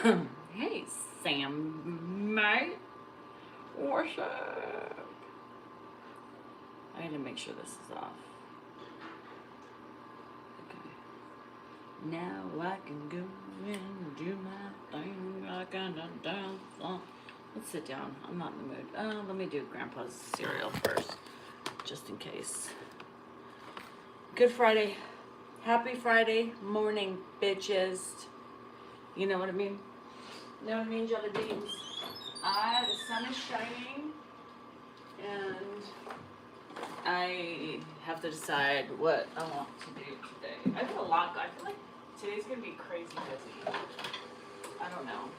Hey, Sam, mate. What's up? I gotta make sure this is off. Okay. Now I can go and do my thing. I gotta dance. Let's sit down. I'm not in the mood. Let me do Grandpa's cereal first, just in case. Good Friday. Happy Friday morning, bitches. You know what I mean? You know what I mean, jelly beans? The sun is shining, and I have to decide what I want to do today. I feel I feel like today's gonna be crazy busy. I don't know.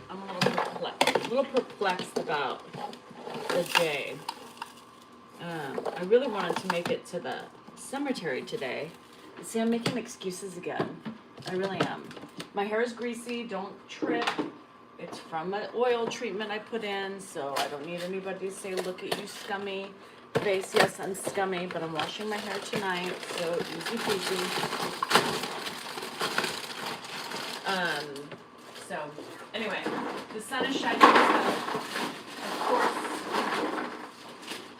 I'm a little perplexed about the day. I really wanted to make it to the cemetery today. See, I'm making excuses again. I really am. My hair is greasy. Don't trip. It's from an oil treatment I put in, so I don't need anybody to say, look at you scummy face. Yes, I'm scummy, but I'm washing my hair tonight, so easy peasy. So anyway, the sun is shining, so of course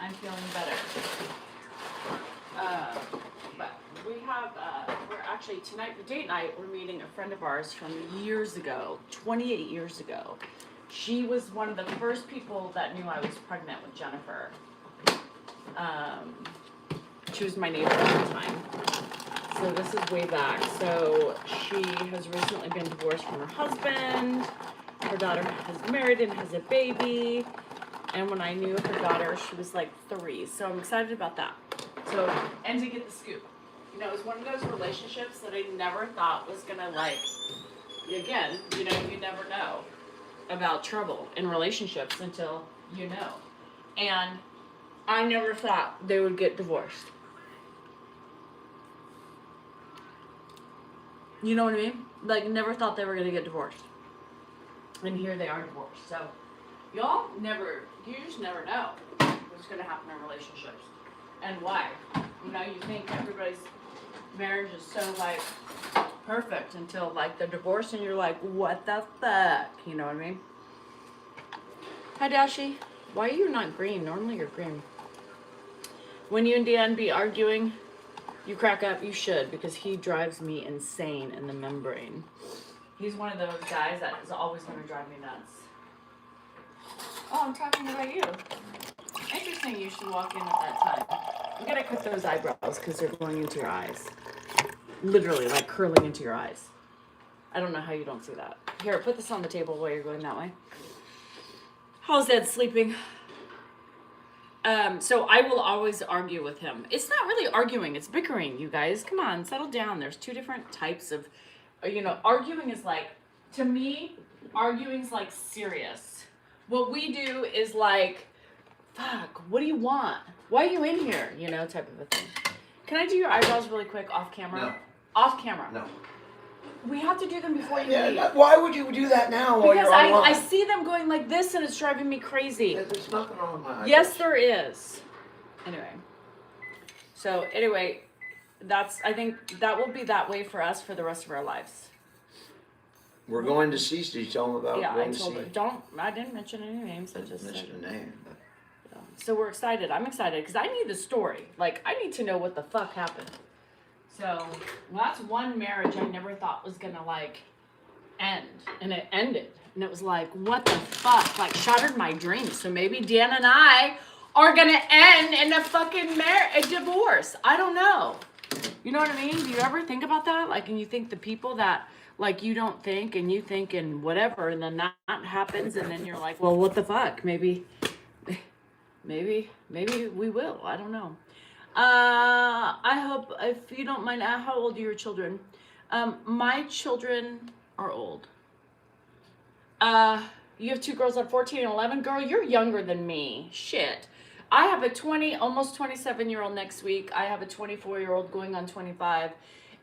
I'm feeling better. But we have, we're actually tonight for date night, we're meeting a friend of ours from years ago, 28 years ago. She was one of the first people that knew I was pregnant with Jennifer. She was my neighbor at the time. So this is way back. So she has recently been divorced from her husband. Her daughter has married and has a baby. And when I knew her daughter, she was like 3. So I'm excited about that. So, and to get the scoop. You know, it was one of those relationships that I never thought was gonna again, you know, you never know about trouble in relationships until you know. And I never thought they would get divorced. You know what I mean? Like, never thought they were gonna get divorced. And here they are divorced. So, you just never know what's gonna happen in relationships. And why. You know, you think everybody's marriage is so, perfect until, the divorce, and you're like, what the fuck? You know what I mean? Hi, Dashi. Why are you not green? Normally you're green. When you and Dan be arguing, you crack up. You should, because he drives me insane in the membrane. He's one of those guys that is always going to drive me nuts. Oh, I'm talking about you. Interesting you should walk in at that time. I'm going to cut those eyebrows because they're going into your eyes. Literally, curling into your eyes. I don't know how you don't see that. Here, put this on the table while you're going that way. How's Ed sleeping? So I will always argue with him. It's not really arguing, it's bickering, you guys. Come on, settle down. There's 2 different types of, arguing is to me, arguing's serious. What we do is fuck, what do you want? Why are you in here? Type of a thing. Can I do your eyebrows really quick off camera? No. Off camera? No. We have to do them before you leave. Why would you do that now while because you're online? I see them going like this and it's driving me crazy. There's nothing wrong with my eyebrows. Yes, there is. Anyway. So, anyway, I think that will be that way for us for the rest of our lives. We're going to see. Did you tell them about Yeah, I going to told see? her. I didn't mention any names. I just mentioned a name. Yeah. So we're excited. I'm excited because I need the story. I need to know what the fuck happened. So, that's one marriage I never thought was gonna end, and it ended, and it was what the fuck, shattered my dreams. So maybe Dan and I are gonna end in a fucking a divorce. I don't know. You know what I mean? Do you ever think about that? And you think the people that you don't think, and you think and whatever, and then that happens, and then you're like, well, what the fuck? Maybe we will. I don't know. I hope, if you don't mind, how old are your children? My children are old. You have 2 girls at 14 and 11. Girl, you're younger than me. Shit. I have a almost 27-year-old next week. I have a 24-year-old going on 25.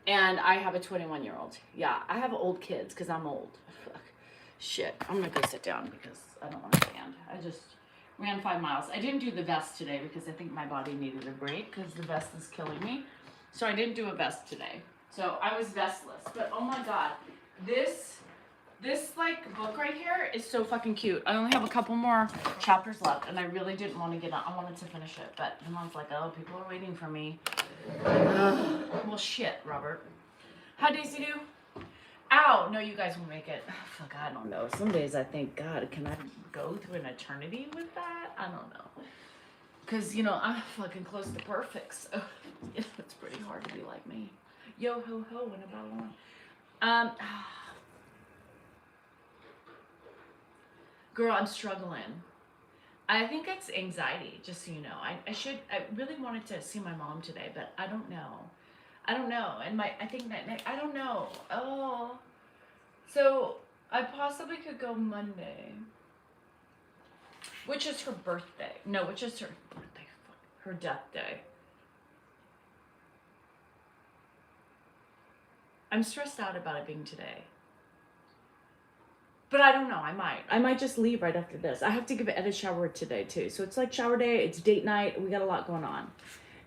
And I have a 21-year-old. Yeah, I have old kids because I'm old. Fuck. Shit. I'm going to go sit down because I don't want to stand. I just ran 5 miles. I didn't do the vest today because I think my body needed a break because the vest is killing me. So I didn't do a vest today. So I was vestless. But oh my God, this This like book right here is so fucking cute. I only have a couple more chapters left, and I really didn't want to get on. I wanted to finish it, but my mom's like, "Oh, people are waiting for me." Well, shit, Robert. How'd Daisy do? Ow! No, you guys will make it. Fuck, I don't know. Some days I think, God, can I go through an eternity with that? I don't know. Cause you know I'm fucking close to perfect, so it's pretty hard to be like me. Yo ho ho in a bottle. Girl, I'm struggling. I think it's anxiety, just so you know. I really wanted to see my mom today, but I don't know. And I think that, I don't know. Oh. So, I possibly could go Monday. Which is her birthday. No, which is her birthday. Her death day. I'm stressed out about it being today. But I don't know, I might just leave right after this. I have to give Ed a shower today too. So it's like shower day, it's date night, we got a lot going on.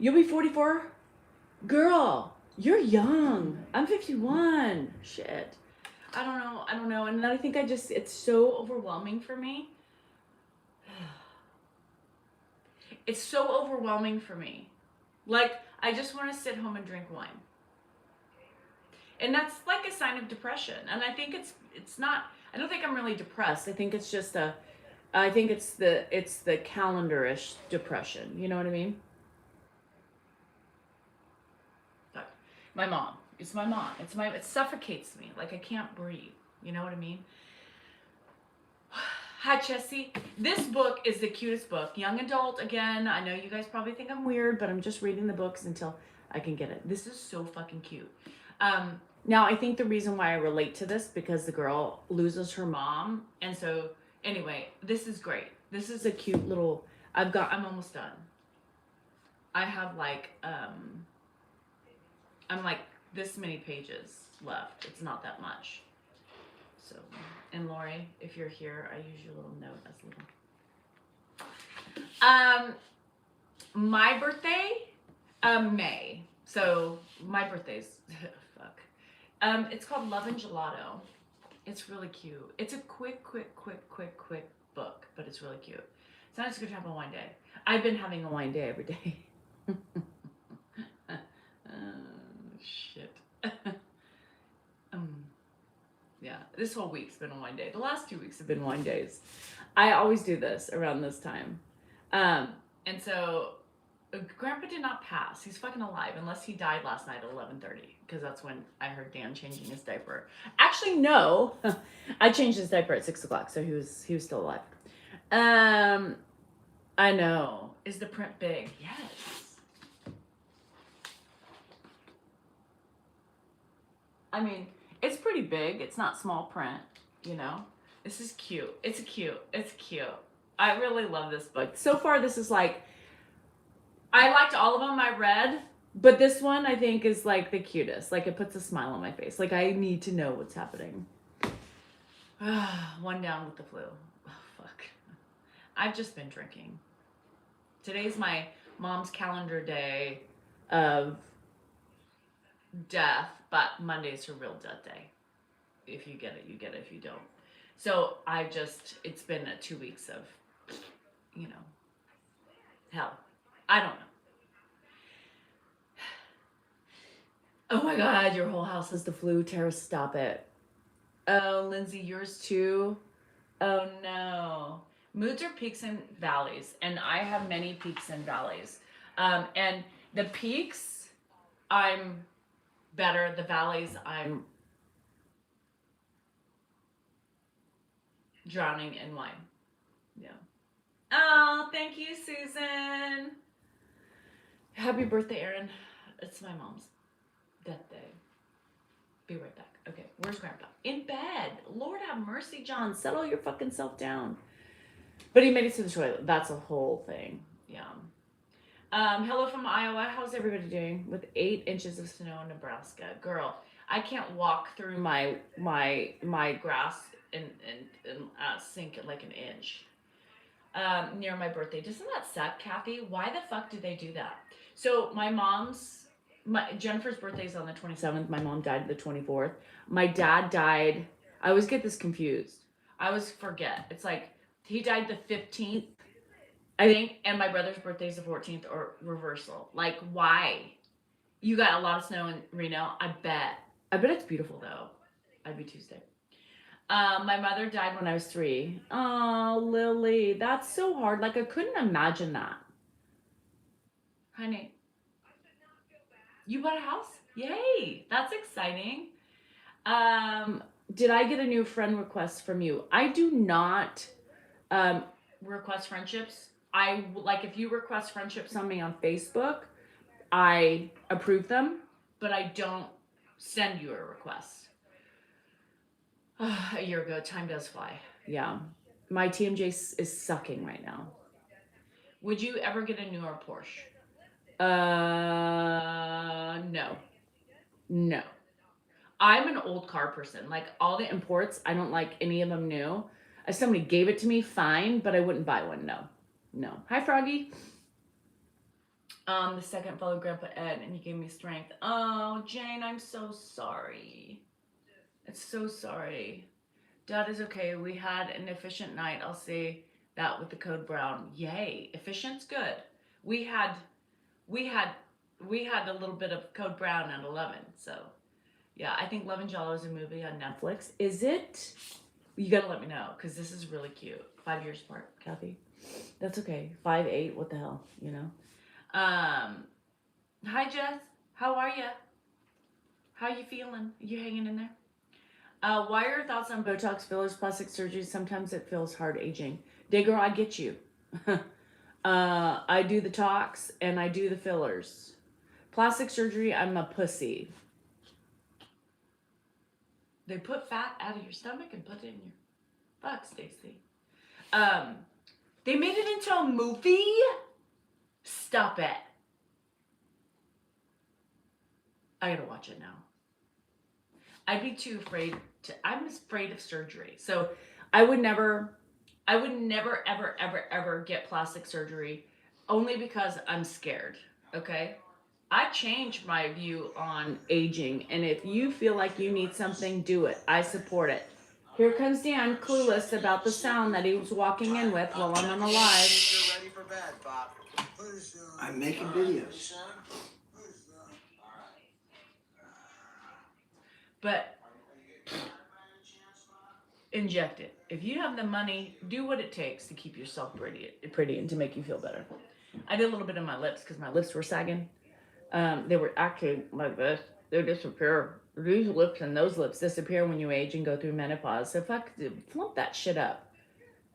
You'll be 44? Girl, you're young. I'm 51. Shit. I don't know. And then I think it's so overwhelming for me. It's so overwhelming for me. Like, I just want to sit home and drink wine. And that's like a sign of depression. And I think it's not, I don't think I'm really depressed. I think it's just I think it's the calendar-ish depression. You know what I mean? My mom. It's my mom. It suffocates me. Like I can't breathe. You know what I mean? Hi, Chessie. This book is the cutest book. Young adult, again. I know you guys probably think I'm weird, but I'm just reading the books until I can get it. This is so fucking cute. Now, I think the reason why I relate to this, because the girl loses her mom. And so, anyway, this is great. This is a cute little, I'm almost done. I have like, I'm like this many pages left. It's not that much. So, and Lori, if you're here, I use your little note as a little. My birthday, May. So, my birthday's, fuck. It's called Love and Gelato. It's really cute. It's a quick book, but it's really cute. Sometimes it's good to have a wine day. I've been having a wine day every day. Shit. Yeah, this whole week's been a wine day. The last 2 weeks have been wine days. I always do this around this time. And so Grandpa did not pass. He's fucking alive, unless he died last night at 11:30, because that's when I heard Dan changing his diaper. Actually, no, I changed his diaper at 6 o'clock, so he was still alive. I know. Is the print big? Yes. I mean, it's pretty big. It's not small print, you know. This is cute. It's cute. I really love this book. So far, this is like, I liked all of them I read, but this one I think is like the cutest. Like it puts a smile on my face. Like I need to know what's happening. One down with the flu. Oh, fuck. I've just been drinking. Today's my mom's calendar day of death, but Monday's her real death day. If you get it, you get it. If you don't. So it's been 2 weeks of, you know, hell. I don't know. Oh my God, your whole house has the flu. Tara, stop it. Oh, Lindsay, yours too? Oh no. Moods are peaks and valleys, and I have many peaks and valleys. And the peaks, I'm better. The valleys, I'm drowning in wine. Yeah. Oh, thank you, Susan. Happy birthday, Erin. It's my mom's death day. Be right back. Okay, where's Grandpa? In bed. Lord have mercy, John. Settle your fucking self down. But he made it to the toilet. That's a whole thing. Yeah. Hello from Iowa. How's everybody doing? With 8 inches of snow in Nebraska. Girl, I can't walk through my grass and sink it like an inch. Near my birthday. Doesn't that suck, Kathy? Why the fuck do they do that? So Jennifer's birthday is on the 27th. My mom died the 24th. My dad died, I always get this confused. I always forget. It's like he died the 15th, I think, and my brother's birthday is the 14th, or reversal. Like, why? You got a lot of snow in Reno, I bet. I bet it's beautiful though. I'd be Tuesday. My mother died when I was 3. Oh, Lily, that's so hard. Like, I couldn't imagine that. Honey, you bought a house? Yay, that's exciting. Did I get a new friend request from you? I do not request friendships. I like if you request friendships on me on Facebook, I approve them, but I don't send you a request. A year ago, time does fly. Yeah. My TMJ is sucking right now. Would you ever get a newer Porsche? No. No. I'm an old car person. Like all the imports, I don't like any of them new. If somebody gave it to me, fine, but I wouldn't buy one. No. No. Hi, Froggy. The second followed Grandpa Ed, and he gave me strength. Oh, Jane, I'm so sorry. It's so sorry. Dad is okay. We had an efficient night. I'll say that with the code brown. Yay. Efficient's good. We had a little bit of code brown at 11. So yeah, I think Love and Jello is a movie on Netflix. Is it? You gotta let me know, because this is really cute. 5 years apart, Kathy. That's okay. 5, 8, what the hell, you know? Hi Jess. How are you? How you feeling? You hanging in there? Why are your thoughts on Botox, fillers, plastic surgery? Sometimes it feels hard aging. Day girl, I get you. I do the tox and I do the fillers. Plastic surgery, I'm a pussy. They put fat out of your stomach and put it in your... Fuck, Stacy. They made it into a movie? Stop it. I gotta watch it now. I'd be too afraid to... I'm afraid of surgery. So I would never, ever get plastic surgery, only because I'm scared, okay? I changed my view on aging, and if you feel like you need something, do it. I support it. Here comes Dan, clueless about the sound that he was walking in with while I'm on the live. Ready for bed, Bob. I'm making videos. But inject it. If you have the money, do what it takes to keep yourself pretty and to make you feel better. I did a little bit on my lips because my lips were sagging. They were actually like this. They disappear. These lips and those lips disappear when you age and go through menopause. So flump that shit up.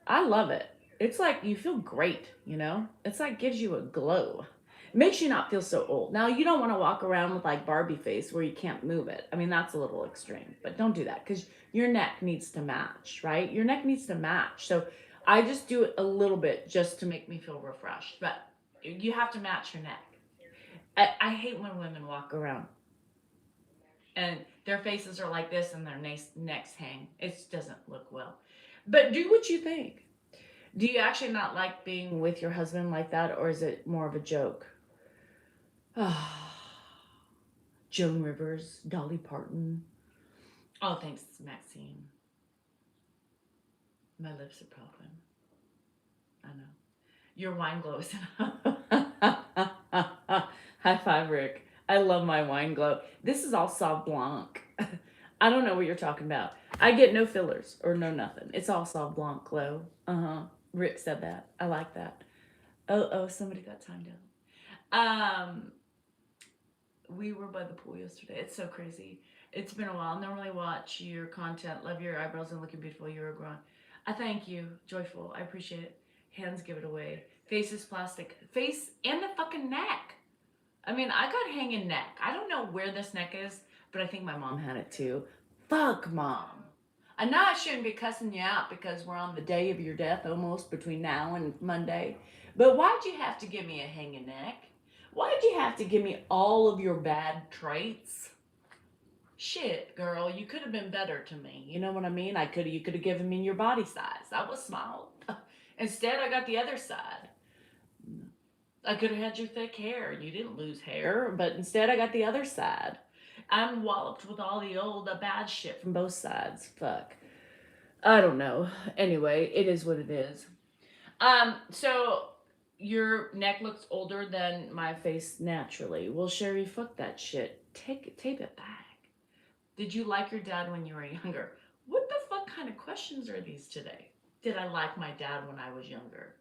I love it. It's like you feel great, you know? It's like gives you a glow. It makes you not feel so old. Now, you don't want to walk around with like Barbie face where you can't move it. I mean, that's a little extreme, but don't do that because your neck needs to match, right? Your neck needs to match. So I just do it a little bit just to make me feel refreshed, but you have to match your neck. I hate when women walk around and their faces are like this and their necks hang. It just doesn't look well. But do what you think. Do you actually not like being with your husband like that, or is it more of a joke? Joan Rivers, Dolly Parton. Oh, thanks, Maxine. My lips are popping. I know. Your wine glow is... High five, Rick. I love my wine glow. This is all Sauv Blanc. I don't know what you're talking about. I get no fillers or no nothing. It's all Sauv Blanc glow. Rick said that. I like that. Oh, somebody got timed out. We were by the pool yesterday. It's so crazy. It's been a while. Normally watch your content. Love your eyebrows and looking beautiful. You're grown. I thank you. Joyful. I appreciate it. Hands give it away. Face is plastic. Face and the fucking neck. I mean, I got hanging neck. I don't know where this neck is, but I think my mom had it too. Fuck, Mom. I know I shouldn't be cussing you out because we're on the day of your death almost between now and Monday. But why'd you have to give me a hanging neck? Why'd you have to give me all of your bad traits? Shit, girl, you could have been better to me. You know what I mean? You could have given me your body size. I was small. Instead, I got the other side. I could have had your thick hair. You didn't lose hair, but instead I got the other side. I'm walloped with all the old bad shit from both sides. Fuck. I don't know. Anyway, it is what it is. So your neck looks older than my face naturally. Well, Sherry, fuck that shit. Tape it back. Did you like your dad when you were younger? What the fuck kind of questions are these today? Did I like my dad when I was younger?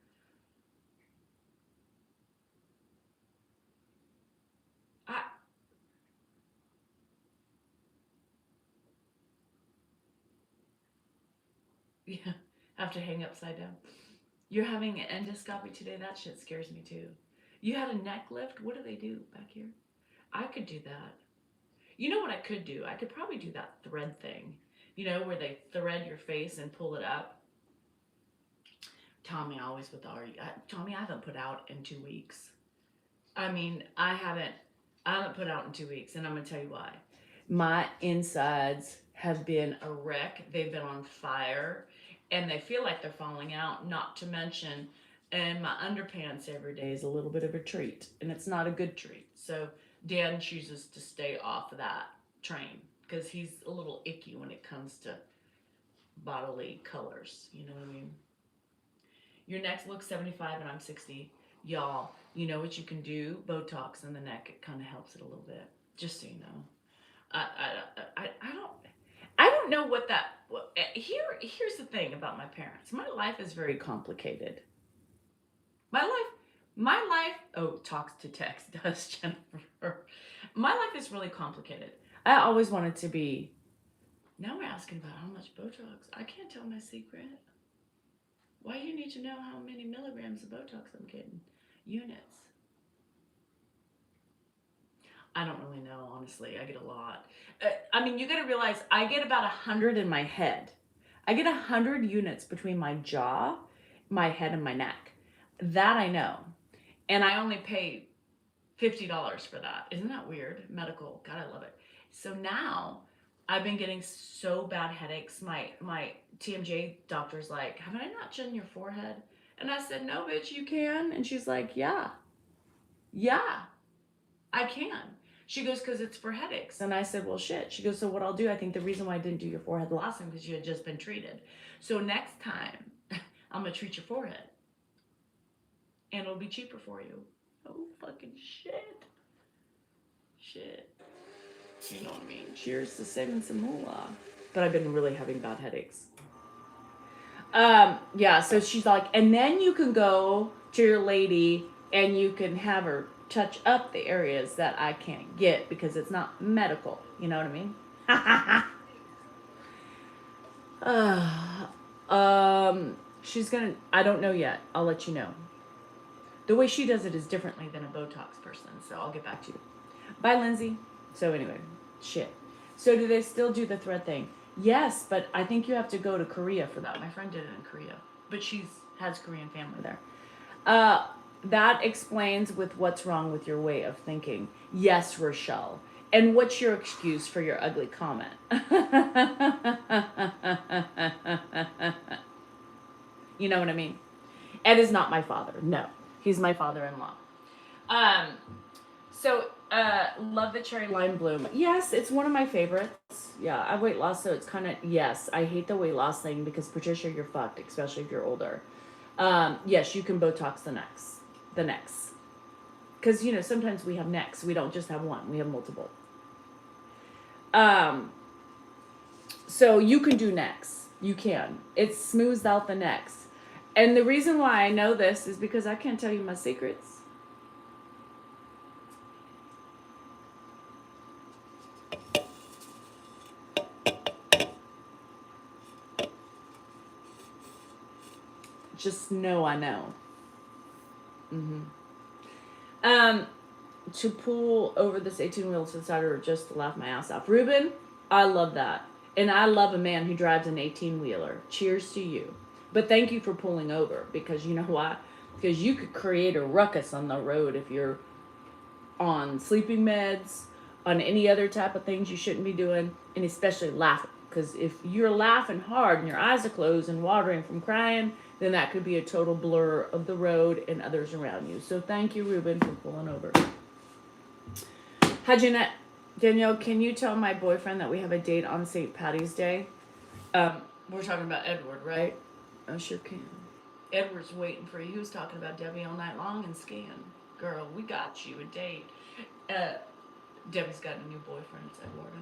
I yeah, have to hang upside down. You're having an endoscopy today? That shit scares me too. You had a neck lift? What do they do back here? I could do that. You know what I could do? I could probably do that thread thing. You know, where they thread your face and pull it up. Tommy always with the Tommy, I haven't put out in 2 weeks. I mean, I haven't put out in 2 weeks, and I'm gonna tell you why. My insides have been a wreck. They've been on fire, and they feel like they're falling out. Not to mention, and my underpants every day is a little bit of a treat, and it's not a good treat. So Dan chooses to stay off of that train because he's a little icky when it comes to bodily colors. You know what I mean? Your neck looks 75 and I'm 60. Y'all, you know what you can do? Botox in the neck. It kind of helps it a little bit. Just so you know. I don't know what that. Here's the thing about my parents. My life is very complicated. My life. Oh, talks to text does Jennifer. My life is really complicated. I always wanted to be. Now we're asking about how much Botox. I can't tell my secret. Why you need to know how many milligrams of Botox I'm getting? Units. I don't really know, honestly. I get a lot. I mean, you got to realize I get about 100 in my head. I get 100 units between my jaw, my head, and my neck. That I know. And I only pay $50 for that. Isn't that weird? Medical. God, I love it. So now I've been getting so bad headaches. My TMJ doctor's like, haven't I not done your forehead? And I said, no, bitch, you can. And she's like, yeah, I can. She goes, because it's for headaches. And I said, well, shit. She goes, so what I'll do, I think the reason why I didn't do your forehead the last time because you had just been treated. So next time, I'm going to treat your forehead. And it'll be cheaper for you. Oh, fucking shit. Shit. You know what I mean? Cheers to saving some moolah. But I've been really having bad headaches. Yeah, so she's like, and then you can go to your lady and you can have her touch up the areas that I can't get because it's not medical. You know what I mean? She's gonna, I don't know yet. I'll let you know. The way she does it is differently than a Botox person, so I'll get back to you. Bye, Lindsay. So anyway, shit. So do they still do the thread thing? Yes, but I think you have to go to Korea for that. My friend did it in Korea, but has Korean family there. That explains with what's wrong with your way of thinking. Yes, Rochelle. And what's your excuse for your ugly comment? You know what I mean? Ed is not my father. No, he's my father-in-law. Love the cherry lime bloom. Yes, it's one of my favorites. Yeah, I weight loss, so it's kind of, yes, I hate the weight loss thing because Patricia, you're fucked, especially if you're older. Yes, you can Botox the necks. Because, you know, sometimes we have necks. We don't just have one. We have multiple. So you can do necks. You can. It smooths out the necks. And the reason why I know this is because I can't tell you my secrets. Just know I know. To pull over this 18-wheel to the side or just to laugh my ass off. Ruben, I love that. And I love a man who drives an 18-wheeler. Cheers to you. But thank you for pulling over because you know why? Because you could create a ruckus on the road if you're on sleeping meds, on any other type of things you shouldn't be doing, and especially laughing. Because if you're laughing hard and your eyes are closed and watering from crying, then that could be a total blur of the road and others around you. So thank you, Ruben, for pulling over. Hi, Jeanette. Danielle, can you tell my boyfriend that we have a date on St. Patty's Day? We're talking about Edward, right? I sure can. Edward's waiting for you. He was talking about Debbie all night long and Scan. Girl, we got you a date. Debbie's got a new boyfriend. It's Eduardo.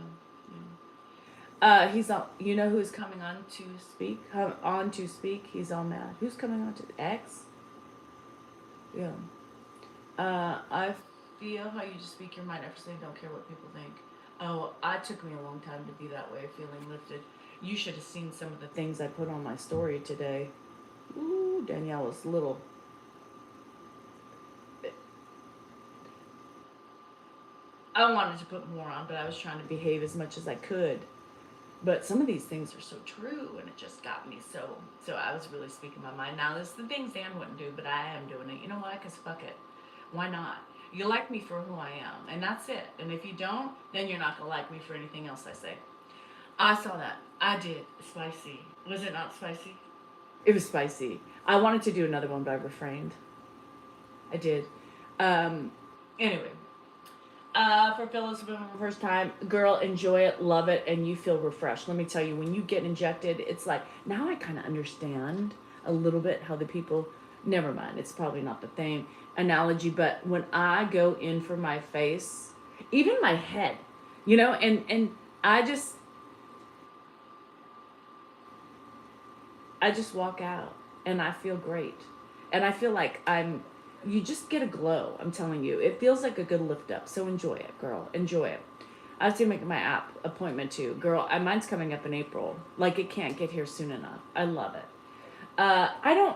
He's all. You know who's coming on to speak? On to speak. He's all mad. Who's coming on to X? Yeah. I feel how you just speak your mind after saying don't care what people think. Oh, it took me a long time to be that way, feeling lifted. You should have seen some of the things I put on my story today. Ooh, Danielle was little. I wanted to put more on, but I was trying to behave as much as I could. But some of these things are so true, and it just got me so I was really speaking my mind. Now, this is the things Dan wouldn't do, but I am doing it. You know why? Because fuck it. Why not? You like me for who I am, and that's it. And if you don't, then you're not going to like me for anything else I say. I saw that. I did. Spicy. Was it not spicy? It was spicy. I wanted to do another one, but I refrained. I did. Anyway. For Phyllis for the first time, girl, enjoy it, love it, and you feel refreshed. Let me tell you, when you get injected, it's like, now I kind of understand a little bit how the people, never mind, it's probably not the same analogy, but when I go in for my face, even my head, you know, and I just walk out and I feel great. And I feel like you just get a glow. I'm telling you, it feels like a good lift up. So enjoy it, girl. Enjoy it. I have to make my app appointment too, girl. Mine's coming up in April. Like it can't get here soon enough. I love it.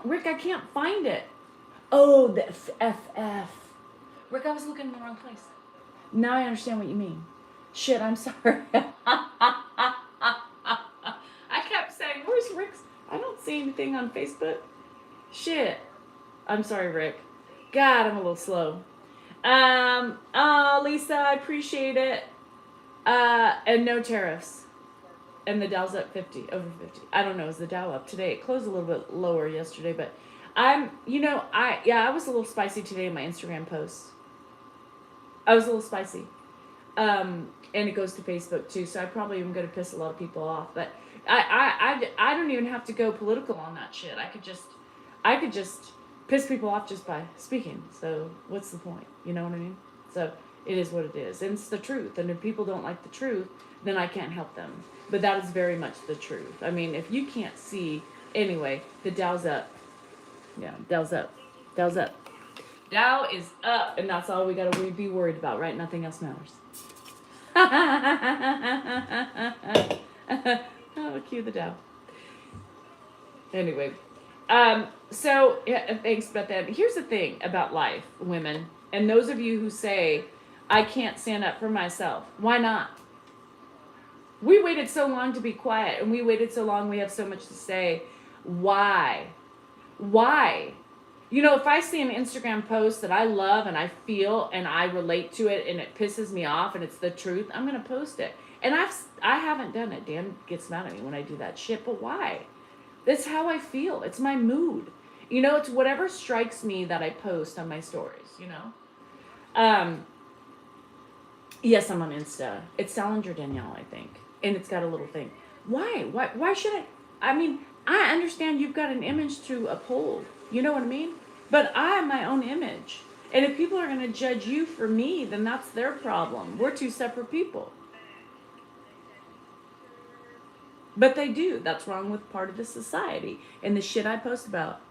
Rick, I can't find it. Oh, the FF. Rick, I was looking in the wrong place. Now I understand what you mean. Shit, I'm sorry. I kept saying, where's Rick's? I don't see anything on Facebook. Shit. I'm sorry, Rick. God, I'm a little slow. Oh, Lisa, I appreciate it. And no tariffs. And the Dow's up 50, over 50. I don't know, is the Dow up today? It closed a little bit lower yesterday, but I was a little spicy today in my Instagram posts. I was a little spicy. And it goes to Facebook too, so I probably am going to piss a lot of people off, but I don't even have to go political on that shit. I could just piss people off just by speaking. So what's the point? You know what I mean? So it is what it is. And it's the truth. And if people don't like the truth, then I can't help them. But that is very much the truth. I mean, if you can't see, anyway, the Dow's up. Yeah, Dow's up. Dow's up. Dow is up. And that's all we got to be worried about, right? Nothing else matters. Oh, cue the Dow. Anyway. So, yeah, thanks about that. Here's the thing about life, women, and those of you who say, I can't stand up for myself. Why not? We waited so long to be quiet, and we waited so long, we have so much to say. Why? Why? You know, if I see an Instagram post that I love and I feel and I relate to it and it pisses me off and it's the truth, I'm going to post it. And I haven't done it. Dan gets mad at me when I do that shit, but why? That's how I feel. It's my mood. You know, it's whatever strikes me that I post on my stories, you know? Yes, I'm on Insta. It's Salinger Danielle, I think. And it's got a little thing. Why? Why should I? I mean, I understand you've got an image to uphold. You know what I mean? But I have my own image. And if people are going to judge you for me, then that's their problem. We're two separate people. But they do. That's wrong with part of the society. And the shit I post about.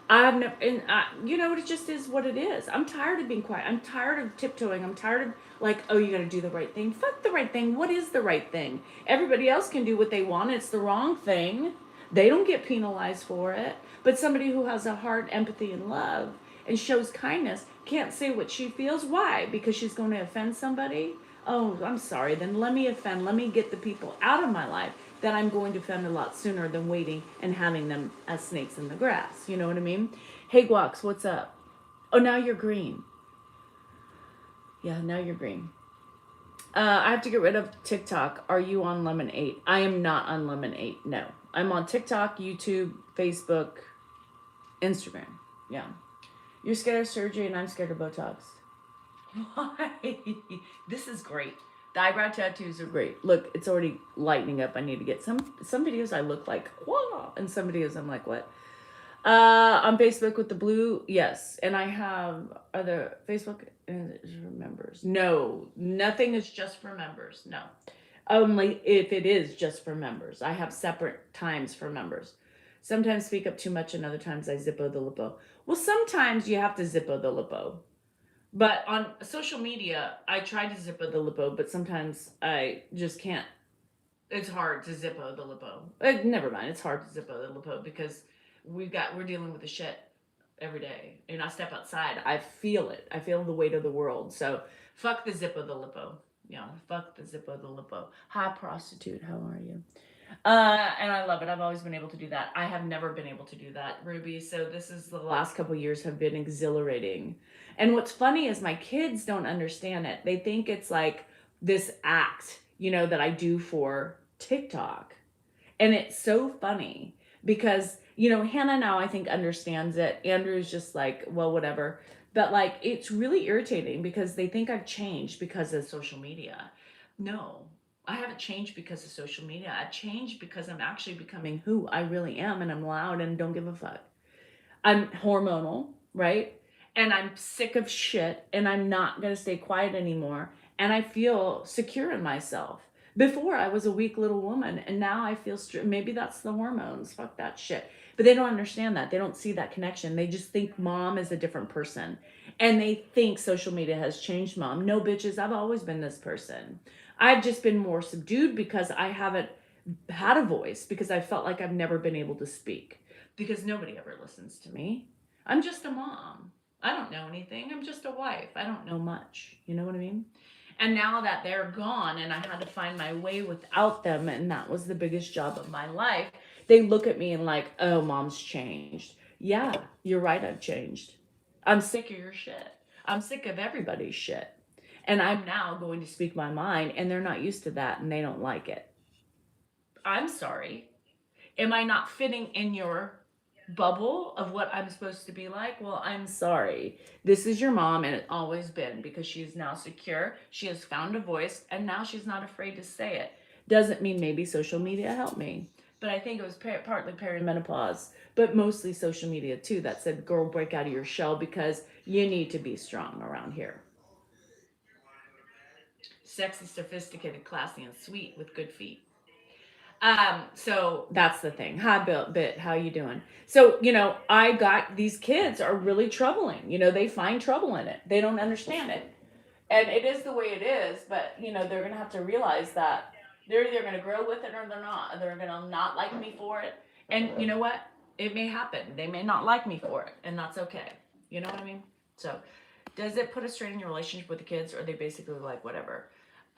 You know, it just is what it is. I'm tired of being quiet. I'm tired of tiptoeing. I'm tired of, like, oh, you got to do the right thing. Fuck the right thing. What is the right thing? Everybody else can do what they want. It's the wrong thing. They don't get penalized for it. But somebody who has a heart, empathy, and love and shows kindness can't say what she feels. Why? Because she's going to offend somebody? Oh, I'm sorry. Then let me offend. Let me get the people out of my life that I'm going to offend a lot sooner than waiting and having them as snakes in the grass. You know what I mean? Hey, Guax, what's up? Oh, now you're green. Yeah, now you're green. I have to get rid of TikTok. Are you on Lemon 8? I am not on Lemon 8. No. I'm on TikTok, YouTube, Facebook, Instagram. Yeah. You're scared of surgery and I'm scared of Botox. Why? This is great. The eyebrow tattoos are great. Look, it's already lightening up. I need to get some videos I look like, whoa, and some videos I'm like, what? On Facebook with the blue, yes. And I have other Facebook is for members. No, nothing is just for members. No. Only if it is just for members. I have separate times for members. Sometimes speak up too much and other times I zippo the lipo. Well, sometimes you have to zippo the lipo. But on social media, I try to zippo the lipo, but sometimes I just can't. It's hard to zippo the lipo. Never mind, it's hard to zippo the lipo because we're dealing with the shit every day. And I step outside, I feel it. I feel the weight of the world. So fuck the zippo the lipo. Yeah, fuck the zippo the lipo. Hi prostitute, how are you? And I love it. I've always been able to do that. I have never been able to do that, Ruby. So this is the last couple years have been exhilarating. And what's funny is my kids don't understand it. They think it's like this act, that I do for TikTok. And it's so funny because, Hannah now I think understands it. Andrew's just like, well, whatever. But like, it's really irritating because they think I've changed because of social media. No, I haven't changed because of social media. I've changed because I'm actually becoming who I really am and I'm loud and don't give a fuck. I'm hormonal, right? And I'm sick of shit and I'm not going to stay quiet anymore. And I feel secure in myself. Before I was a weak little woman and now I feel maybe that's the hormones. Fuck that shit. But they don't understand that. They don't see that connection. They just think mom is a different person. And they think social media has changed mom. No, bitches, I've always been this person. I've just been more subdued because I haven't had a voice, because I felt like I've never been able to speak, because nobody ever listens to me. I'm just a mom. I don't know anything. I'm just a wife. I don't know much. You know what I mean? And now that they're gone and I had to find my way without them, and that was the biggest job of my life, they look at me and like, oh, mom's changed. Yeah, you're right, I've changed. I'm sick of your shit. I'm sick of everybody's shit. And I'm now going to speak my mind, and they're not used to that and they don't like it. I'm sorry. Am I not fitting in your bubble of what I'm supposed to be like? Well, I'm sorry. This is your mom, and it's always been, because she is now secure. She has found a voice, and now she's not afraid to say it. Doesn't mean maybe social media helped me, but I think it was partly perimenopause, but mostly social media too, that said, girl, break out of your shell because you need to be strong around here. Sexy, sophisticated, classy, and sweet with good feet. So that's the thing. Hi, Bit. How you doing? So, I got these kids are really troubling. They find trouble in it. They don't understand it. And it is the way it is, but, they're going to have to realize that they're either going to grow with it or they're not. They're going to not like me for it. And you know what? It may happen. They may not like me for it, and that's okay. You know what I mean? So, does it put a strain in your relationship with the kids, or are they basically like whatever?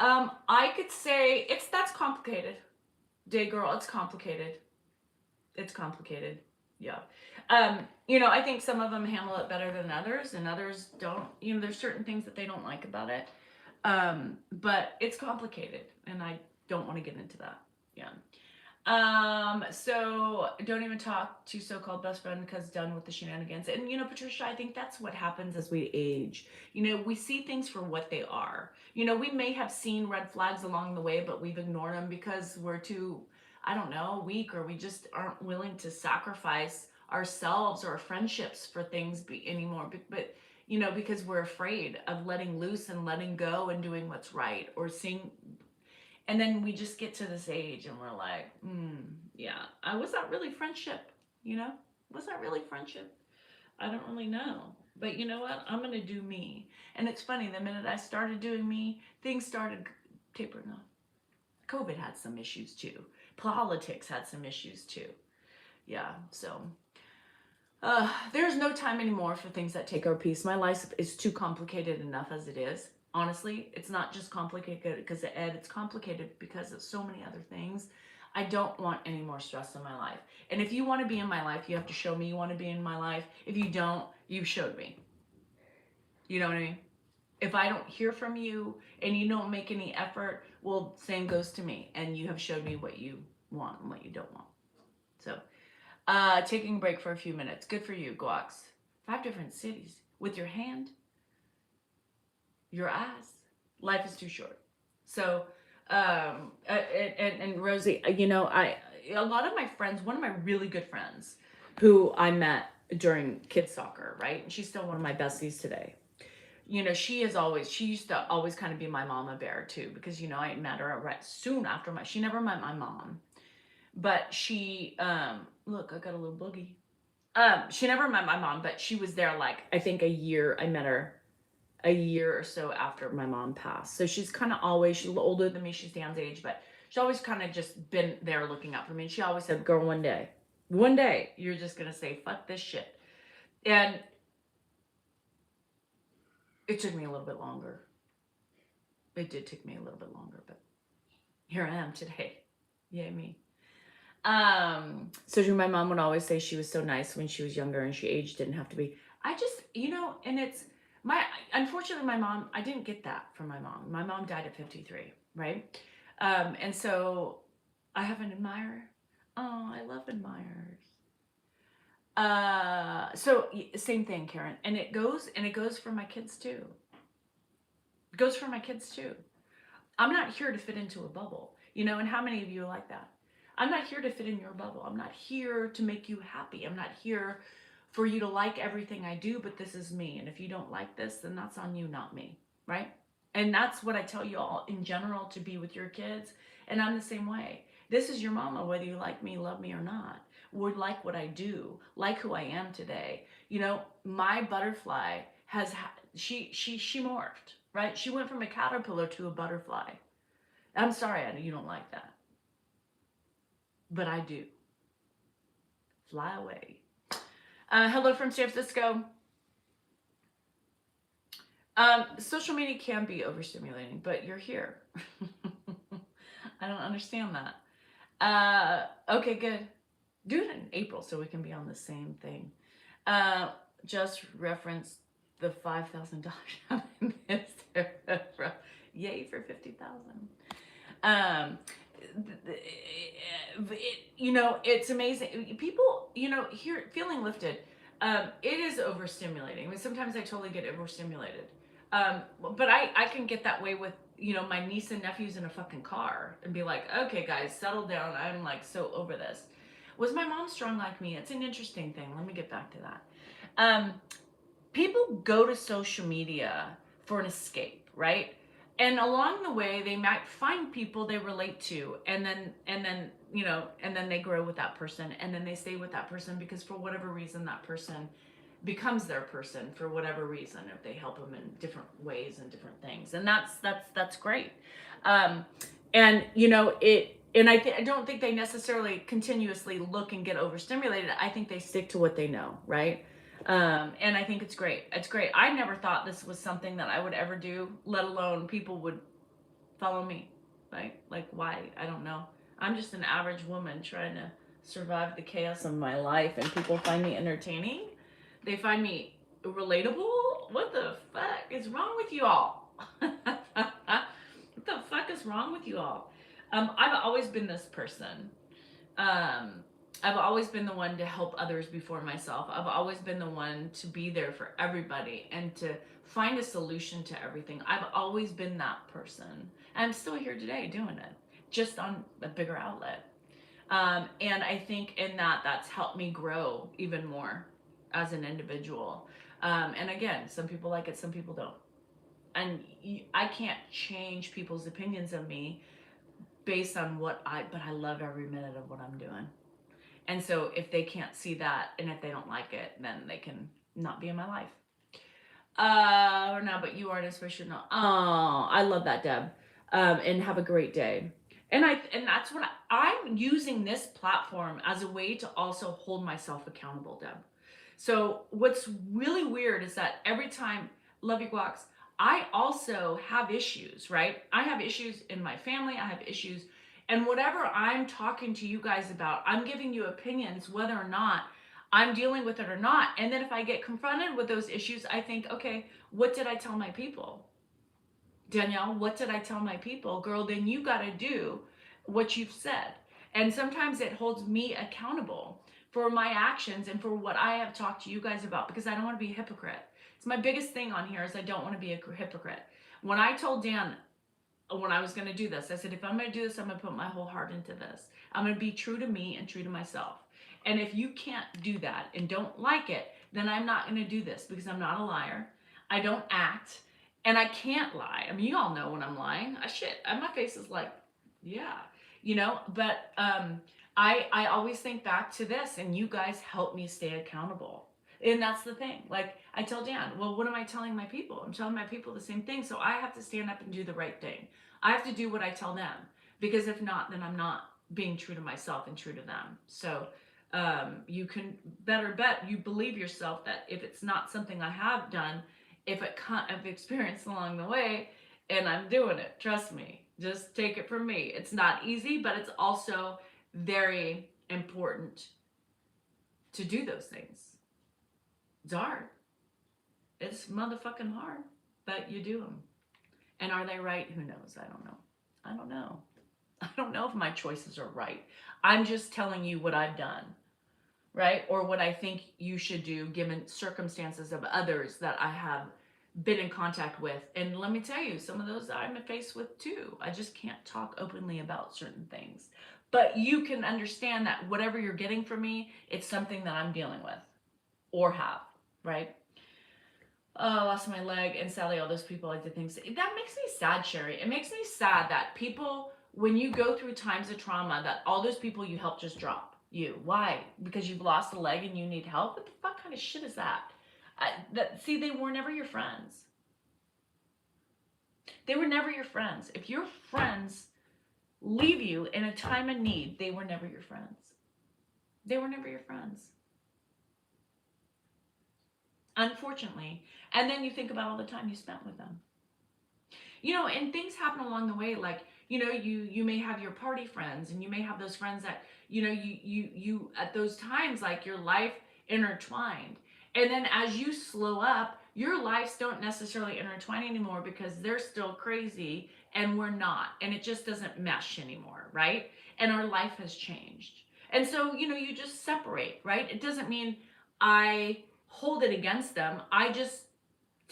I could say that's complicated. Day girl, it's complicated. It's complicated. Yeah. I think some of them handle it better than others, and others don't. There's certain things that they don't like about it. But it's complicated, and I don't want to get into that. Yeah. So don't even talk to so-called best friend because done with the shenanigans. And Patricia, I think that's what happens as we age. We see things for what they are. We may have seen red flags along the way, but we've ignored them because we're too, I don't know, weak, or we just aren't willing to sacrifice ourselves or our friendships for things anymore. But because we're afraid of letting loose and letting go and doing what's right, or seeing. And then we just get to this age and we're like, yeah, was that really friendship? Was that really friendship? I don't really know. But you know what? I'm going to do me. And it's funny, the minute I started doing me, things started tapering off. COVID had some issues too. Politics had some issues too. Yeah, so there's no time anymore for things that take our peace. My life is too complicated enough as it is. Honestly, it's not just complicated because of Ed. It's complicated because of so many other things. I don't want any more stress in my life. And if you want to be in my life, you have to show me you want to be in my life. If you don't, you showed me. You know what I mean? If I don't hear from you and you don't make any effort, well, same goes to me. And you have showed me what you want and what you don't want. So, taking a break for a few minutes. Good for you, Guax. 5 different cities with your hand. Your eyes. Life is too short. So, and Rosie, a lot of my friends, one of my really good friends who I met during kids soccer, right? And she's still one of my besties today. She used to always kind of be my mama bear too, because, I met her right soon after she never met my mom, but look, I got a little boogie. She never met my mom, but she was there like, I think I met her a year or so after my mom passed. So she's older than me. She's Dan's age, but she's always kind of just been there looking out for me. And she always said, girl, one day, you're just going to say, fuck this shit. And it took me a little bit longer. It did take me a little bit longer, but here I am today. Yay, me. So my mom would always say she was so nice when she was younger and she aged didn't have to be. I just, and it's unfortunately my mom, I didn't get that from my mom. My mom died at 53, right? And so I have an admirer. Oh, I love admirers. So same thing, Karen. And it goes for my kids too. It goes for my kids too. I'm not here to fit into a bubble, and how many of you are like that? I'm not here to fit in your bubble. I'm not here to make you happy. I'm not here for you to like everything I do, but this is me. And if you don't like this, then that's on you, not me, right? And that's what I tell you all in general to be with your kids. And I'm the same way. This is your mama, whether you like me, love me or not, would like what I do, like who I am today. My butterfly she morphed, right? She went from a caterpillar to a butterfly. I'm sorry, Anna, you don't like that. But I do. Fly away. Hello from San Francisco. Social media can be overstimulating, but you're here. I don't understand that. Okay, good. Do it in April so we can be on the same thing. Just reference the $5,000 Yay for 50,000. It's amazing. People, here feeling lifted. It is overstimulating. I mean, sometimes I totally get overstimulated. But I can get that way with, my niece and nephews in a fucking car and be like, okay, guys, settle down. I'm like so over this. Was my mom strong like me? It's an interesting thing. Let me get back to that. People go to social media for an escape, right? And along the way, they might find people they relate to, and then they grow with that person, and then they stay with that person because for whatever reason, that person becomes their person for whatever reason, if they help them in different ways and different things, and that's great. I don't think they necessarily continuously look and get overstimulated. I think they stick to what they know, right? And I think it's great. It's great. I never thought this was something that I would ever do, let alone people would follow me, right? Like, why? I don't know. I'm just an average woman trying to survive the chaos of my life, and people find me entertaining. They find me relatable. What the fuck is wrong with you all? What the fuck is wrong with you all? I've always been this person. I've always been the one to help others before myself. I've always been the one to be there for everybody and to find a solution to everything. I've always been that person. And I'm still here today doing it, just on a bigger outlet. And I think in that's helped me grow even more as an individual. And again, some people like it, some people don't. And I can't change people's opinions of me based on but I love every minute of what I'm doing. And so if they can't see that, and if they don't like it, then they can not be in my life. Or no, but you aren't, especially not. Oh, I love that, Deb. And have a great day. And that's what I'm using this platform as a way to also hold myself accountable, Deb. So what's really weird is that every time, love you, Guax, I also have issues, right? I have issues in my family. I have issues. And whatever I'm talking to you guys about, I'm giving you opinions whether or not I'm dealing with it or not. And then if I get confronted with those issues, I think, okay, what did I tell my people? Danielle, what did I tell my people? Girl, then you got to do what you've said. And sometimes it holds me accountable for my actions and for what I have talked to you guys about, because I don't want to be a hypocrite. It's my biggest thing on here is I don't want to be a hypocrite. When I told Dan when I was going to do this. I said, if I'm going to do this, I'm going to put my whole heart into this. I'm going to be true to me and true to myself. And if you can't do that and don't like it, then I'm not going to do this, because I'm not a liar. I don't act, and I can't lie. I mean, you all know when I'm lying. My face is like, yeah, but I always think back to this, and you guys help me stay accountable. And that's the thing. Like, I tell Dan, well, what am I telling my people? I'm telling my people the same thing. So I have to stand up and do the right thing. I have to do what I tell them, because if not, then I'm not being true to myself and true to them. So you can better bet you believe yourself that if it's not something I have done, if it can't have experienced along the way, and I'm doing it, trust me, just take it from me. It's not easy, but it's also very important to do those things. It's hard. It's motherfucking hard, but you do them. And are they right? Who knows? I don't know. I don't know if my choices are right. I'm just telling you what I've done, right? Or what I think you should do given circumstances of others that I have been in contact with. And let me tell you, some of those I'm faced with too. I just can't talk openly about certain things. But you can understand that whatever you're getting from me, it's something that I'm dealing with or have, right? Oh, I lost my leg, and Sally, all those people I did things. That makes me sad, Sherry. It makes me sad that people, when you go through times of trauma, that all those people you help just drop you. Why? Because you've lost a leg and you need help? What the fuck kind of shit is that? See, they were never your friends. They were never your friends. If your friends leave you in a time of need, they were never your friends. They were never your friends. Unfortunately. And then you think about all the time you spent with them. And things happen along the way. Like, you may have your party friends, and you may have those friends that, you at those times, like, your life intertwined. And then as you slow up, your lives don't necessarily intertwine anymore, because they're still crazy and we're not. And it just doesn't mesh anymore, right? And our life has changed. And so, you just separate, right? It doesn't mean I hold it against them. I just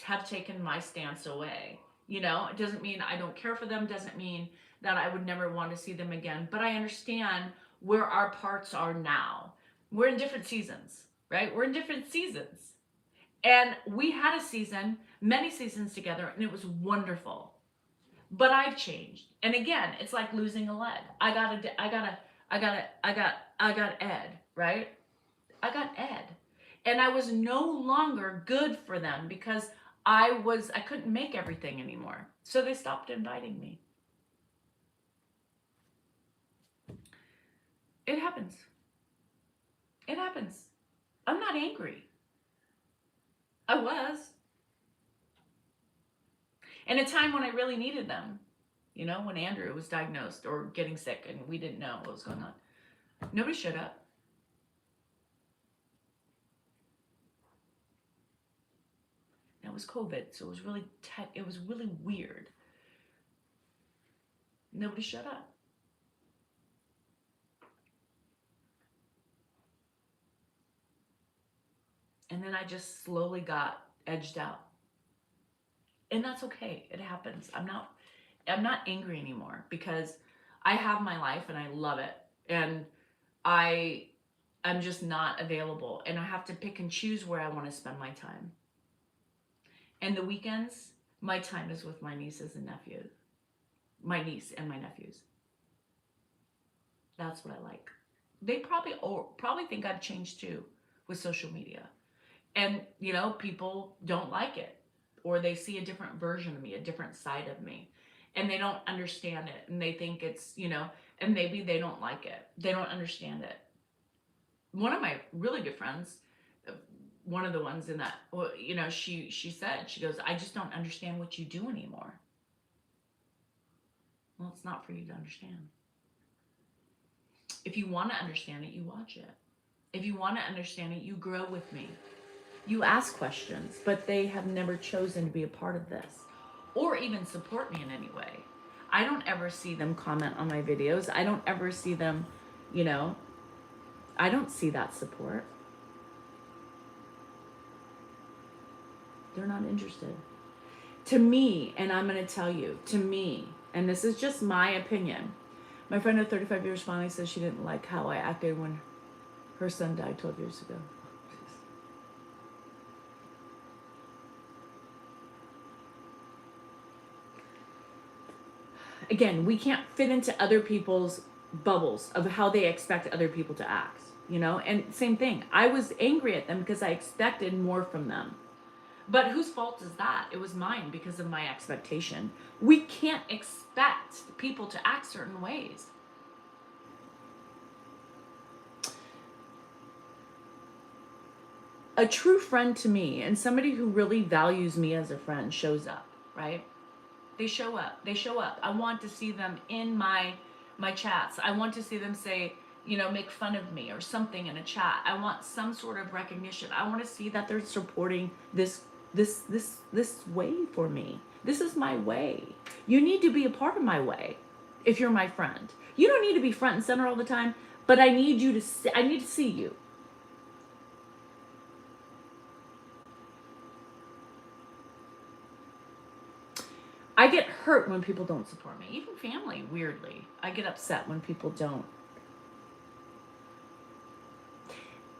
have taken my stance away. It doesn't mean I don't care for them, doesn't mean that I would never want to see them again. But I understand where our parts are now. We're in different seasons, right? We're in different seasons. And we had a season, many seasons together, and it was wonderful. But I've changed. And again, it's like losing a leg. I got Ed, right? I got Ed. And I was no longer good for them, because I couldn't make everything anymore. So they stopped inviting me. It happens. It happens. I'm not angry. I was. In a time when I really needed them. When Andrew was diagnosed or getting sick and we didn't know what was going on. Nobody showed up. It was COVID, so it was really weird. Nobody showed up. And then I just slowly got edged out. And that's okay. It happens. I'm not angry anymore, because I have my life and I love it. And I'm just not available, and I have to pick and choose where I want to spend my time. And the weekends, my time is with my nieces and nephews. My niece and my nephews. That's what I like. They probably think I've changed too with social media. And, people don't like it. Or they see a different version of me, a different side of me. And they don't understand it. And they think it's, and maybe they don't like it. They don't understand it. One of my really good friends, one of the ones in that, she said, she goes, I just don't understand what you do anymore. Well, it's not for you to understand. If you want to understand it, you watch it. If you want to understand it, you grow with me. You ask questions, but they have never chosen to be a part of this or even support me in any way. I don't ever see them comment on my videos. I don't ever see them, I don't see that support. They're not interested. To me, and I'm going to tell you, to me, and this is just my opinion. My friend of 35 years finally says she didn't like how I acted when her son died 12 years ago. Again, we can't fit into other people's bubbles of how they expect other people to act, you know? And same thing, I was angry at them because I expected more from them. But whose fault is that? It was mine because of my expectation. We can't expect people to act certain ways. A true friend to me and somebody who really values me as a friend shows up, right? They show up. They show up. I want to see them in my chats. I want to see them say, you know, make fun of me or something in a chat. I want some sort of recognition. I want to see that they're supporting this way for me. This is my way. You need to be a part of my way if you're my friend. You don't need to be front and center all the time, but I need you to I need to see you. I get hurt when people don't support me. Even family, weirdly. I get upset when people don't.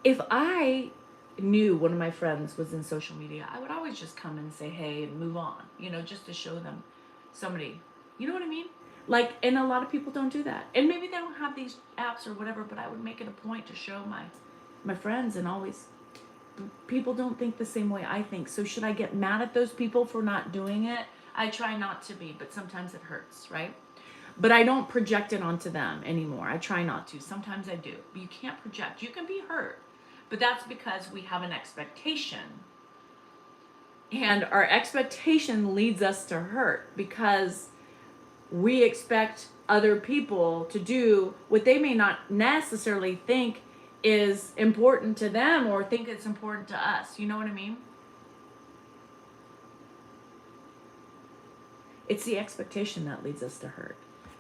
If I knew one of my friends was in social media, I would always just come and say hey and move on, you know, just to show them somebody. You know what I mean? Like, and a lot of people don't do that. And maybe they don't have these apps or whatever, but I would make it a point to show my friends, and always, people don't think the same way I think. So should I get mad at those people for not doing it? I try not to be, but sometimes it hurts, right? But I don't project it onto them anymore. I try not to. Sometimes I do. But you can't project. You can be hurt. But that's because we have an expectation. And our expectation leads us to hurt because we expect other people to do what they may not necessarily think is important to them or think it's important to us. You know what I mean? It's the expectation that leads us to hurt.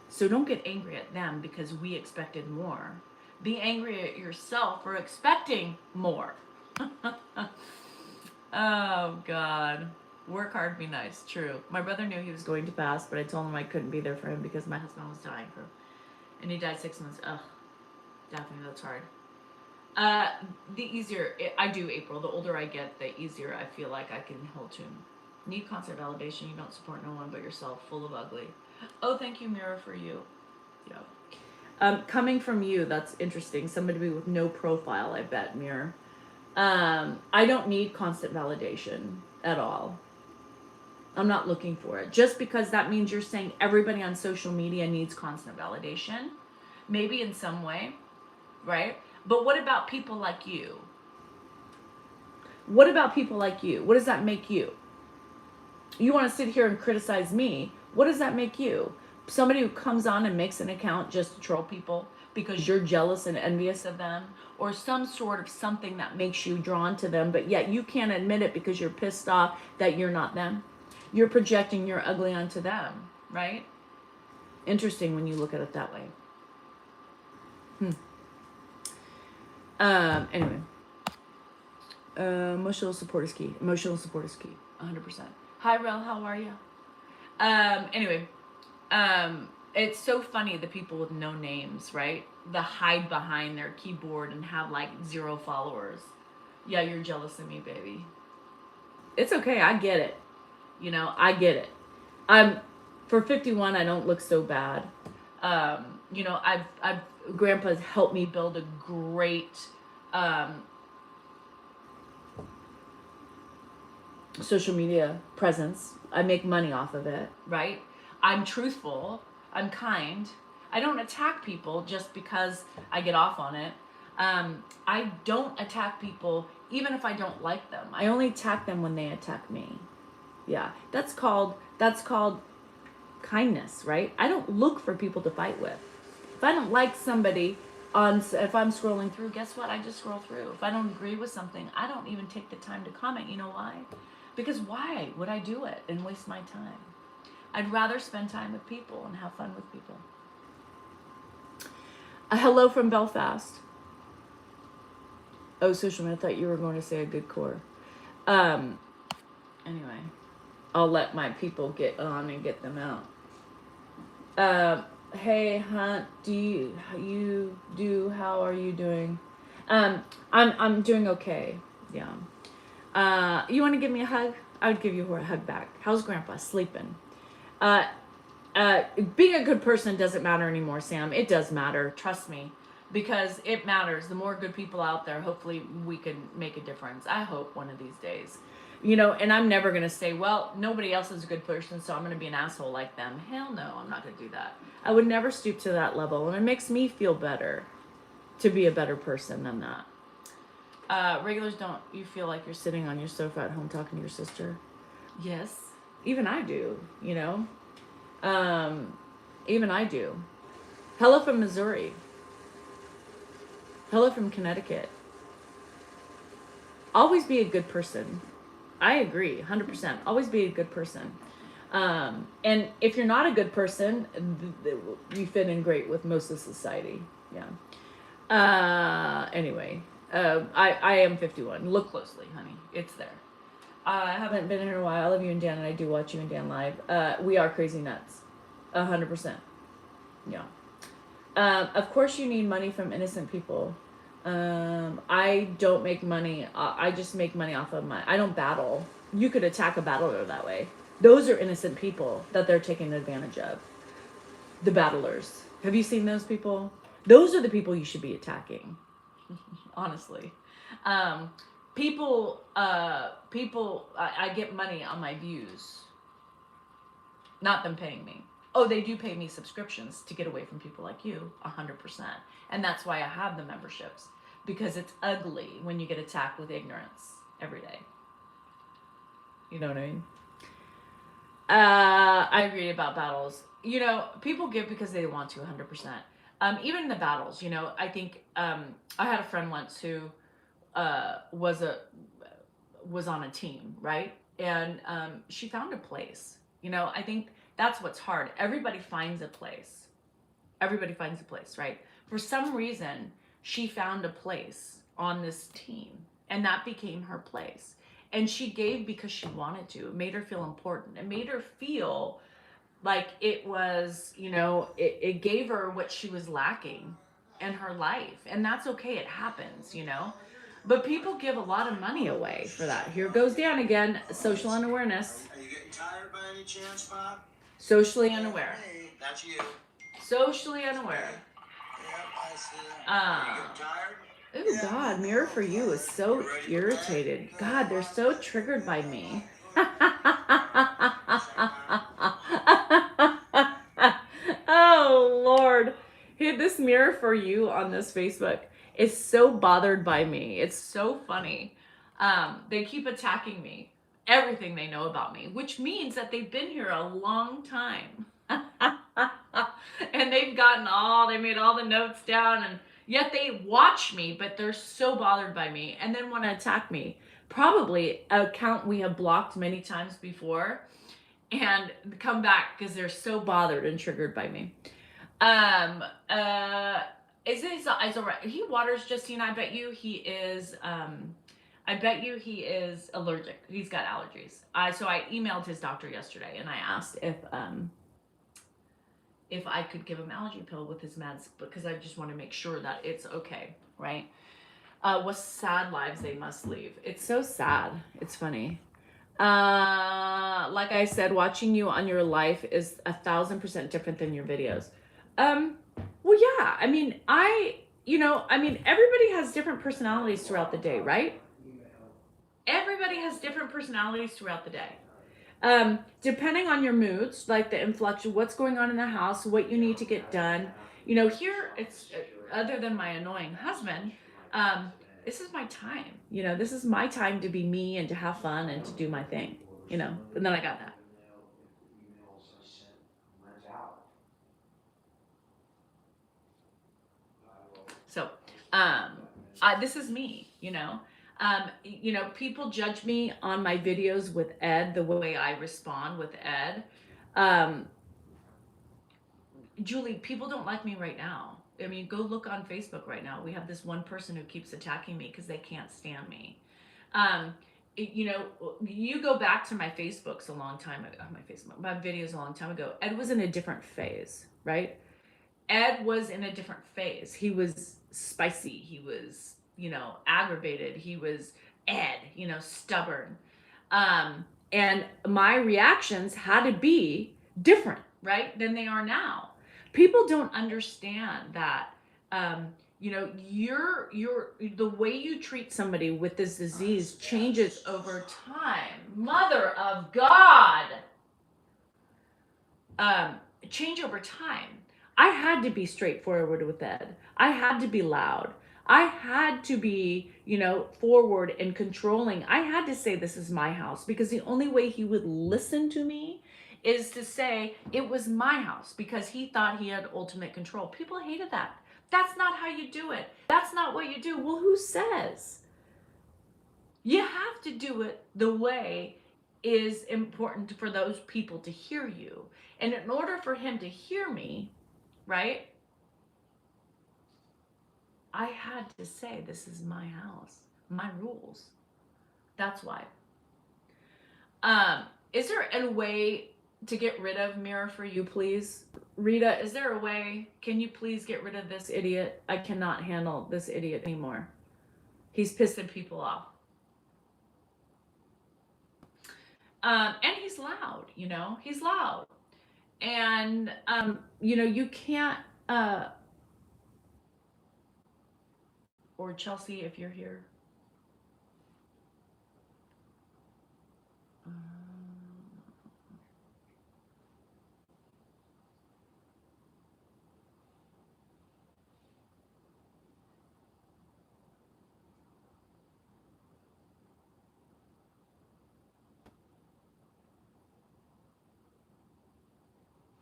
So don't get angry at them because we expected more. Be angry at yourself for expecting more. Oh, God. Work hard, be nice. True. My brother knew he was going to pass, but I told him I couldn't be there for him because my husband was dying for him. And he died 6 months. Ugh. Definitely, that's hard. The easier, I do, April. The older I get, the easier I feel like I can hold to him. Need constant validation. You don't support no one but yourself. Full of ugly. Oh, thank you, Mirror, for you. Yeah. Coming from you, that's interesting. Somebody with no profile, I bet, Mirror. I don't need constant validation at all. I'm not looking for it. Just because that means you're saying everybody on social media needs constant validation. Maybe in some way, right? But what about people like you? What about people like you? What does that make you? You want to sit here and criticize me. What does that make you? Somebody who comes on and makes an account just to troll people because you're jealous and envious of them, or some sort of something that makes you drawn to them, but yet you can't admit it because you're pissed off that you're not them. You're projecting your ugly onto them, right? Interesting when you look at it that way. Anyway. Emotional support is key. Emotional support is key. 100%. Hi, Rel. How are you? Anyway. It's so funny, the people with no names, right? The hide behind their keyboard and have like 0 followers. Yeah, you're jealous of me, baby. It's okay. I get it. You know, I get it. For 51, I don't look so bad. You know, Grandpa's helped me build a great, social media presence. I make money off of it, right? I'm truthful. I'm kind. I don't attack people just because I get off on it. I don't attack people even if I don't like them. I only attack them when they attack me. Yeah, that's called kindness, right? I don't look for people to fight with. If I don't like somebody if I'm scrolling through, guess what? I just scroll through. If I don't agree with something, I don't even take the time to comment. You know why? Because why would I do it and waste my time? I'd rather spend time with people and have fun with people. A hello from Belfast. Oh, social media, I thought you were going to say a good core. Anyway, I'll let my people get on and get them out. Hey, Hunt, how are you doing? I'm doing okay. Yeah. You want to give me a hug? I would give you a hug back. How's Grandpa sleeping? Uh, Being a good person doesn't matter anymore, Sam. It does matter. Trust me. Because it matters. The more good people out there, hopefully we can make a difference. I hope one of these days. And I'm never going to say, well, nobody else is a good person, so I'm going to be an asshole like them. Hell no, I'm not going to do that. I would never stoop to that level, and it makes me feel better to be a better person than that. Regulars, don't you feel like you're sitting on your sofa at home talking to your sister? Yes. Even I do, Even I do. Hello from Missouri. Hello from Connecticut. Always be a good person. I agree, 100%. Always be a good person. And if you're not a good person, you fit in great with most of society. Yeah. Anyway, I am 51. Look closely, honey. It's there. I haven't been here in a while. I love you and Dan, and I do watch you and Dan live. We are crazy nuts. 100%. Yeah. Of course you need money from innocent people. I don't make money. I just make money off of I don't battle. You could attack a battler that way. Those are innocent people that they're taking advantage of. The battlers. Have you seen those people? Those are the people you should be attacking. Honestly. People, I get money on my views. Not them paying me. Oh, they do pay me subscriptions to get away from people like you, 100%. And that's why I have the memberships. Because it's ugly when you get attacked with ignorance every day. You know what I mean? I agree about battles. People give because they want to, 100%. Even in the battles, I think I had a friend once who was on a team, right? And she found a place. I think that's what's hard. Everybody finds a place. Everybody finds a place, right? For some reason, she found a place on this team, and that became her place. And she gave because she wanted to. It made her feel important. It made her feel like it was, it gave her what she was lacking in her life. And that's okay. It happens, But people give a lot of money away for that. Here goes Dan again. Social unawareness. Are you getting tired by any chance, Bob? Socially unaware. Hey, that's you. Socially unaware. Yep, I see that. Are you getting tired? Oh God, Mirror for You is so irritated. God, they're so triggered by me. Oh Lord. Here, this Mirror for You on this Facebook is so bothered by me. It's so funny. They keep attacking me. Everything they know about me, which means that they've been here a long time. And they made all the notes down, and yet they watch me, but they're so bothered by me and then want to attack me. Probably an account we have blocked many times before and come back because they're so bothered and triggered by me. Is all right? He waters Justine. I bet you he is allergic. He's got allergies. So I emailed his doctor yesterday and I asked if I could give him allergy pill with his meds, because I just want to make sure that it's okay, right? What sad lives they must leave. It's so sad. It's funny. Like I said, watching you on your life is 1,000% different than your videos. Well, yeah. Everybody has different personalities throughout the day, right? Everybody has different personalities throughout the day. Depending on your moods, like the inflection, what's going on in the house, what you need to get done. Here it's other than my annoying husband, this is my time. This is my time to be me and to have fun and to do my thing. And then I got that. So, this is me, people judge me on my videos with Ed, the way I respond with Ed. Julie, people don't like me right now. Go look on Facebook right now. We have this one person who keeps attacking me because they can't stand me. you know, you go back to my Facebooks a long time ago, my videos a long time ago. Ed was in a different phase, right? Ed was in a different phase. He was spicy. He was, you know, aggravated. He was Ed, you know, stubborn. And my reactions had to be different, right, than they are now. People don't understand that. You know, the way you treat somebody with this disease changes over time. Mother of God. Change over time. I had to be straightforward with Ed. I had to be loud. I had to be, you know, forward and controlling. I had to say this is my house, because the only way he would listen to me is to say it was my house, because he thought he had ultimate control. People hated that. That's not how you do it. That's not what you do. Well, who says? You have to do it the way is important for those people to hear you. And in order for him to hear me, right, I had to say, this is my house, my rules. That's why. Is there a way to get rid of Mirror for You, please? Rita, is there a way? Can you please get rid of this idiot? I cannot handle this idiot anymore. He's pissing people off. And he's loud, you know, he's loud. And, you know, you can't, or Chelsea, if you're here.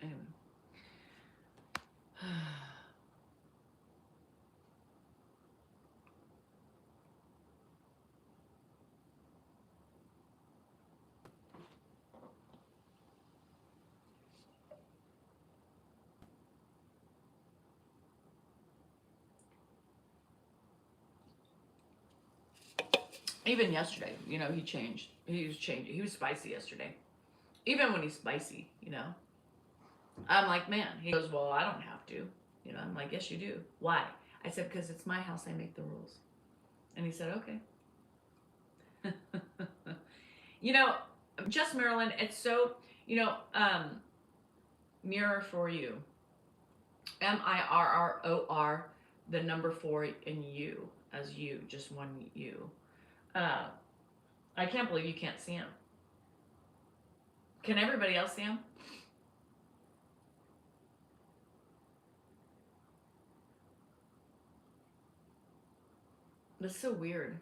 Anyway. Even yesterday, you know, he changed. He was changing. He was spicy yesterday. Even when he's spicy, you know. I'm like, man. He goes, well, I don't have to. You know, I'm like, yes, you do. Why? I said, because it's my house. I make the rules. And he said, okay. You know, just Marilyn, it's so, you know, Mirror for You. MIRROR, the number 4 in you, as you, just one you. I can't believe you can't see him. Can everybody else see him? That's so weird.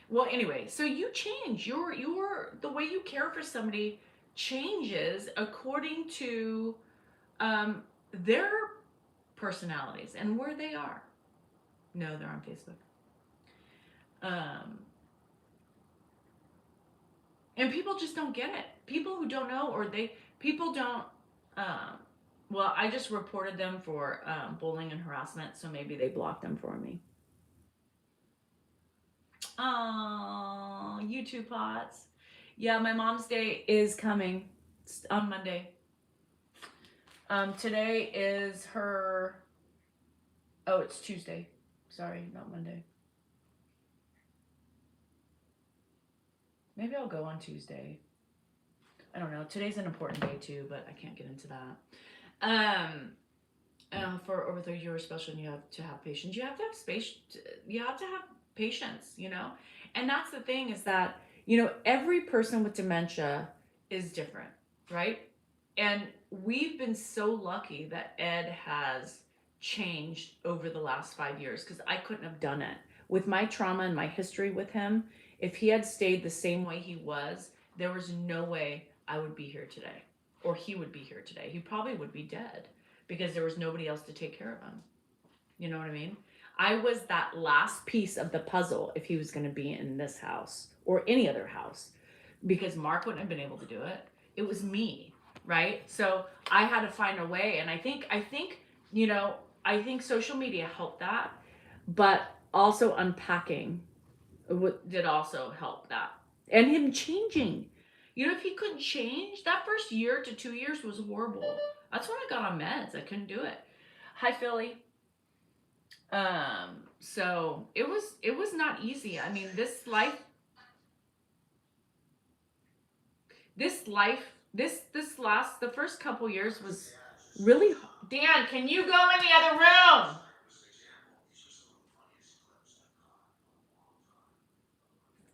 Well, anyway, so you change. Your the way you care for somebody changes according to their personalities and where they are. No, they're on Facebook. And people just don't get it. People who don't know, or people don't, well, I just reported them for bullying and harassment, so maybe they blocked them for me. Oh, you two pots. Yeah, my mom's day is coming on Monday. Today is her, oh, it's Tuesday. Sorry, not Monday. Maybe I'll go on Tuesday. I don't know. Today's an important day too, but I can't get into that. For over 30 years special, you have to have patience. You have to have space. You have to have patience, you know? And that's the thing, is that, you know, every person with dementia is different, right? And we've been so lucky that Ed has changed over the last 5 years, because I couldn't have done it. With my trauma and my history with him, if he had stayed the same way he was, there was no way I would be here today, or he would be here today. He probably would be dead, because there was nobody else to take care of him. You know what I mean? I was that last piece of the puzzle if he was going to be in this house or any other house, because Mark wouldn't have been able to do it. It was me, right? So I had to find a way. And I think, you know, I think social media helped that, but also unpacking did also help that. And him changing. You know, if he couldn't change, that first year to 2 years was horrible. That's when I got on meds. I couldn't do it. Hi, Philly. So it was not easy. I mean, this the first couple years was really. Dan, can you go in the other room?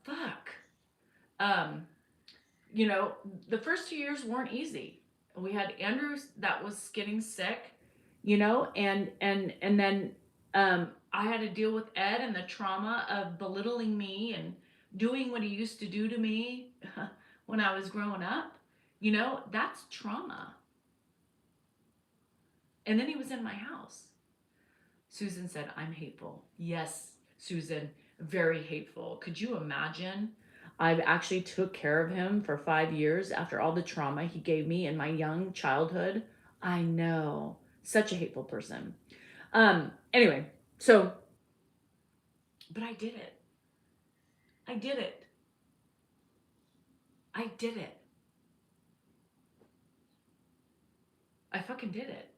Fuck. You know, the first 2 years weren't easy. We had Andrew that was getting sick, you know, and then I had to deal with Ed and the trauma of belittling me and doing what he used to do to me when I was growing up. You know, that's trauma. And then he was in my house. Susan said, I'm hateful. Yes, Susan, very hateful. Could you imagine? I actually took care of him for 5 years after all the trauma he gave me in my young childhood. I know. Such a hateful person. Anyway, so, but I did it. I did it. I did it. I fucking did it.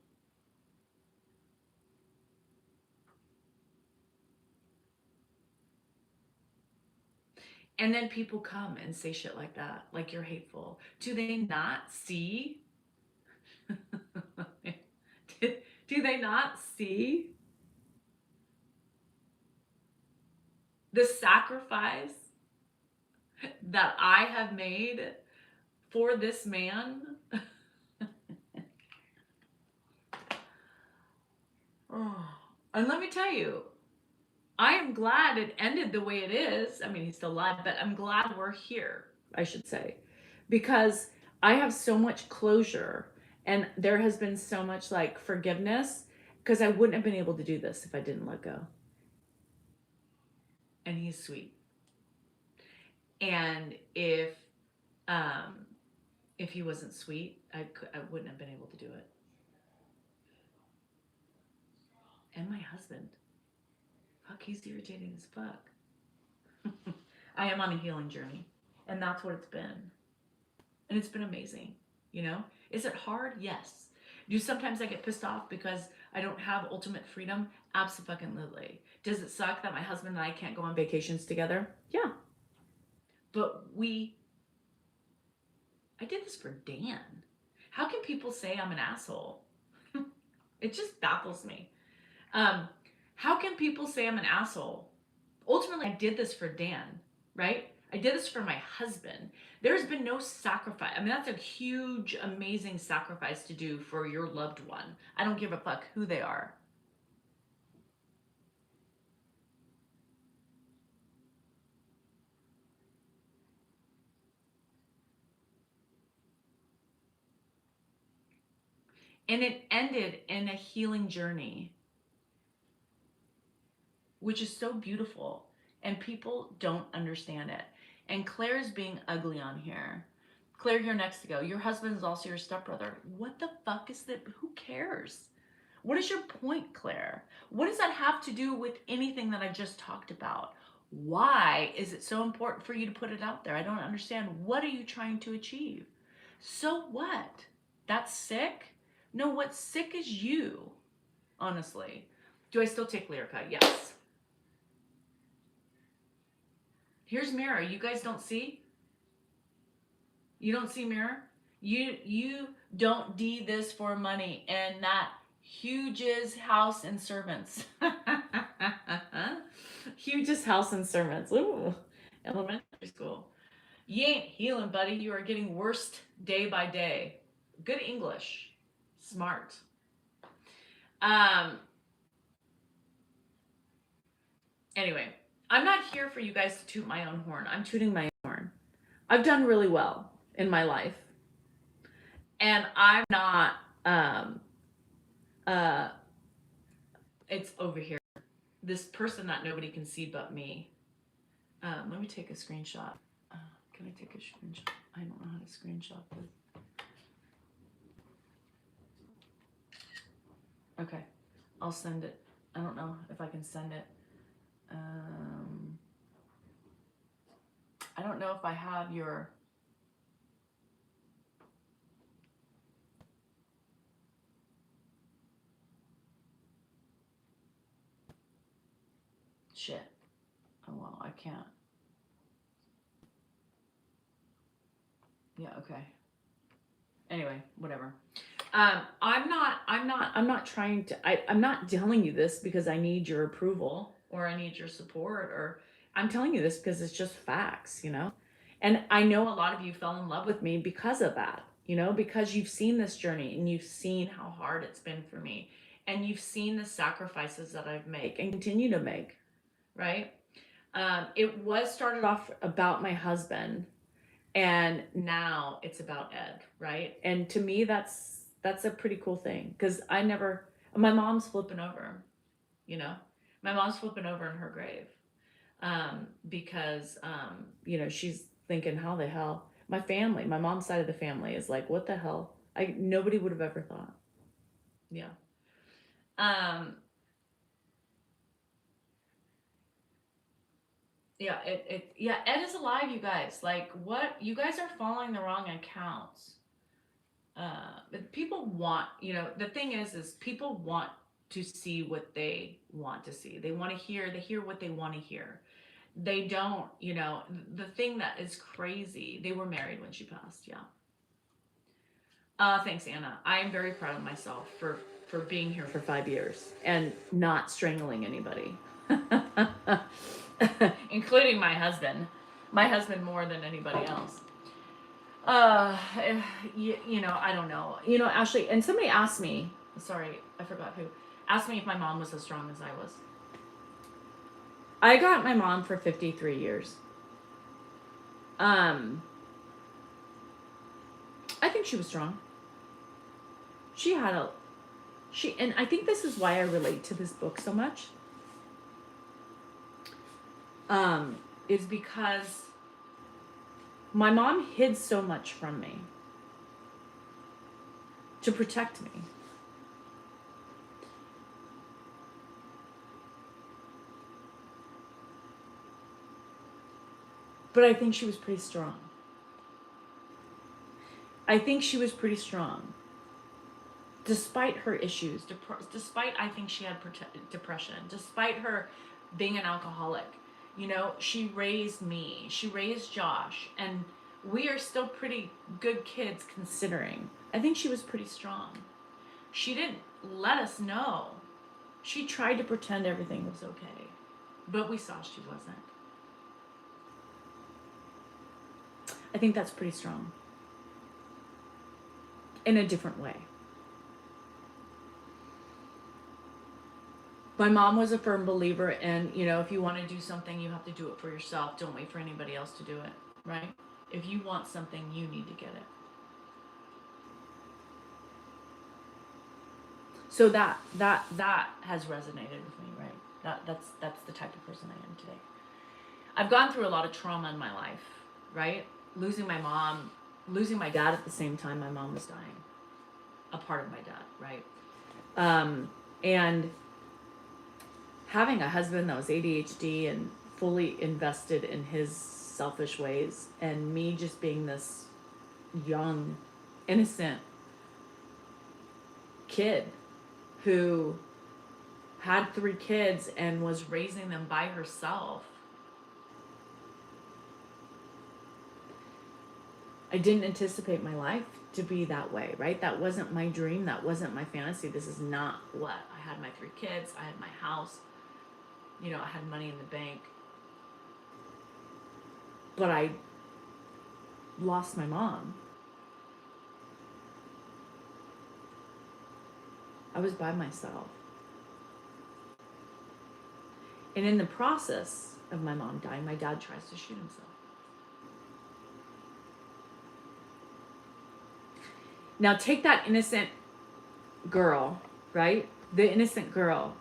And then people come and say shit like that, like you're hateful. Do they not see? Do they not see the sacrifice that I have made for this man? Oh, and let me tell you, I am glad it ended the way it is. I mean, he's still alive, but I'm glad we're here, I should say, because I have so much closure and there has been so much like forgiveness, because I wouldn't have been able to do this if I didn't let go. And he's sweet. And if he wasn't sweet, I wouldn't have been able to do it. And my husband. Fuck, he's irritating as fuck. I am on a healing journey, and that's what it's been. And it's been amazing, you know? Is it hard? Yes. Do sometimes I get pissed off because I don't have ultimate freedom? Absolutely. Does it suck that my husband and I can't go on vacations together? Yeah. But I did this for Dan. How can people say I'm an asshole? It just baffles me. How can people say I'm an asshole? Ultimately, I did this for Dan, right? I did this for my husband. There's been no sacrifice. I mean, that's a huge, amazing sacrifice to do for your loved one. I don't give a fuck who they are. And it ended in a healing journey, which is so beautiful. And people don't understand it. And Claire's being ugly on here. Claire, you're next to go. Your husband is also your stepbrother. What the fuck is that? Who cares? What is your point, Claire? What does that have to do with anything that I just talked about? Why is it so important for you to put it out there? I don't understand. What are you trying to achieve? So what? That's sick? No, what's sick is you, honestly. Do I still take Lyrica? Yes. Here's Mira. You guys don't see? You don't see Mira? You don't do this for money and that Huge's house and servants. Huge's house and servants. Ooh, elementary school. You ain't healing, buddy. You are getting worse day by day. Good English. Smart. Anyway, I'm not here for you guys to toot my own horn. I'm tooting my own horn. I've done really well in my life. And I'm not, it's over here. This person that nobody can see but me. Let me take a screenshot. Can I take a screenshot? I don't know how to screenshot this. Okay, I'll send it. I don't know if I can send it. don't know if I have your... Shit. Oh, well, I can't. Yeah, okay. Anyway, whatever. I'm not trying to, I'm not telling you this because I need your approval or I need your support, or I'm telling you this because it's just facts, you know? And I know a lot of you fell in love with me because of that, you know, because you've seen this journey and you've seen how hard it's been for me, and you've seen the sacrifices that I've made and continue to make, right? It was started off about my husband, and now it's about Ed, right? And to me, that's a pretty cool thing, because my mom's flipping over, you know, my mom's flipping over in her grave, because you know, she's thinking, how the hell, my mom's side of the family is like, what the hell? Nobody would have ever thought. Yeah. Yeah, Ed is alive, you guys. Like, what? You guys are following the wrong accounts. People want, you know, the thing is people want to see what they want to see. They hear what they want to hear. They don't, you know, the thing that is crazy, they were married when she passed, yeah. Thanks, Anna. I am very proud of myself for being here for 5 years and not strangling anybody. Including my husband more than anybody else. You know, I don't know, you know, Ashley, and somebody asked me, sorry, I forgot who, asked me if my mom was as strong as I was. I got my mom for 53 years. I think she was strong. And I think this is why I relate to this book so much. Is because my mom hid so much from me to protect me. But I think she was pretty strong. Despite her issues, despite I think she had depression, despite her being an alcoholic. You know, she raised me, she raised Josh, and we are still pretty good kids considering. I think she was pretty strong. She didn't let us know. She tried to pretend everything was okay, but we saw she wasn't. I think that's pretty strong. In a different way. My mom was a firm believer in, you know, if you want to do something, you have to do it for yourself. Don't wait for anybody else to do it, right? If you want something, you need to get it. So that has resonated with me, right? That's the type of person I am today. I've gone through a lot of trauma in my life, right? Losing my mom, losing my dad at the same time my mom was dying. A part of my dad, right? And having a husband that was ADHD and fully invested in his selfish ways, and me just being this young, innocent kid who had 3 kids and was raising them by herself. I didn't anticipate my life to be that way, right? That wasn't my dream. That wasn't my fantasy. This is not what I had. My 3 kids. I had my house. You know, I had money in the bank. But I lost my mom. I was by myself. And in the process of my mom dying, my dad tries to shoot himself. Now take that innocent girl, right? The innocent girl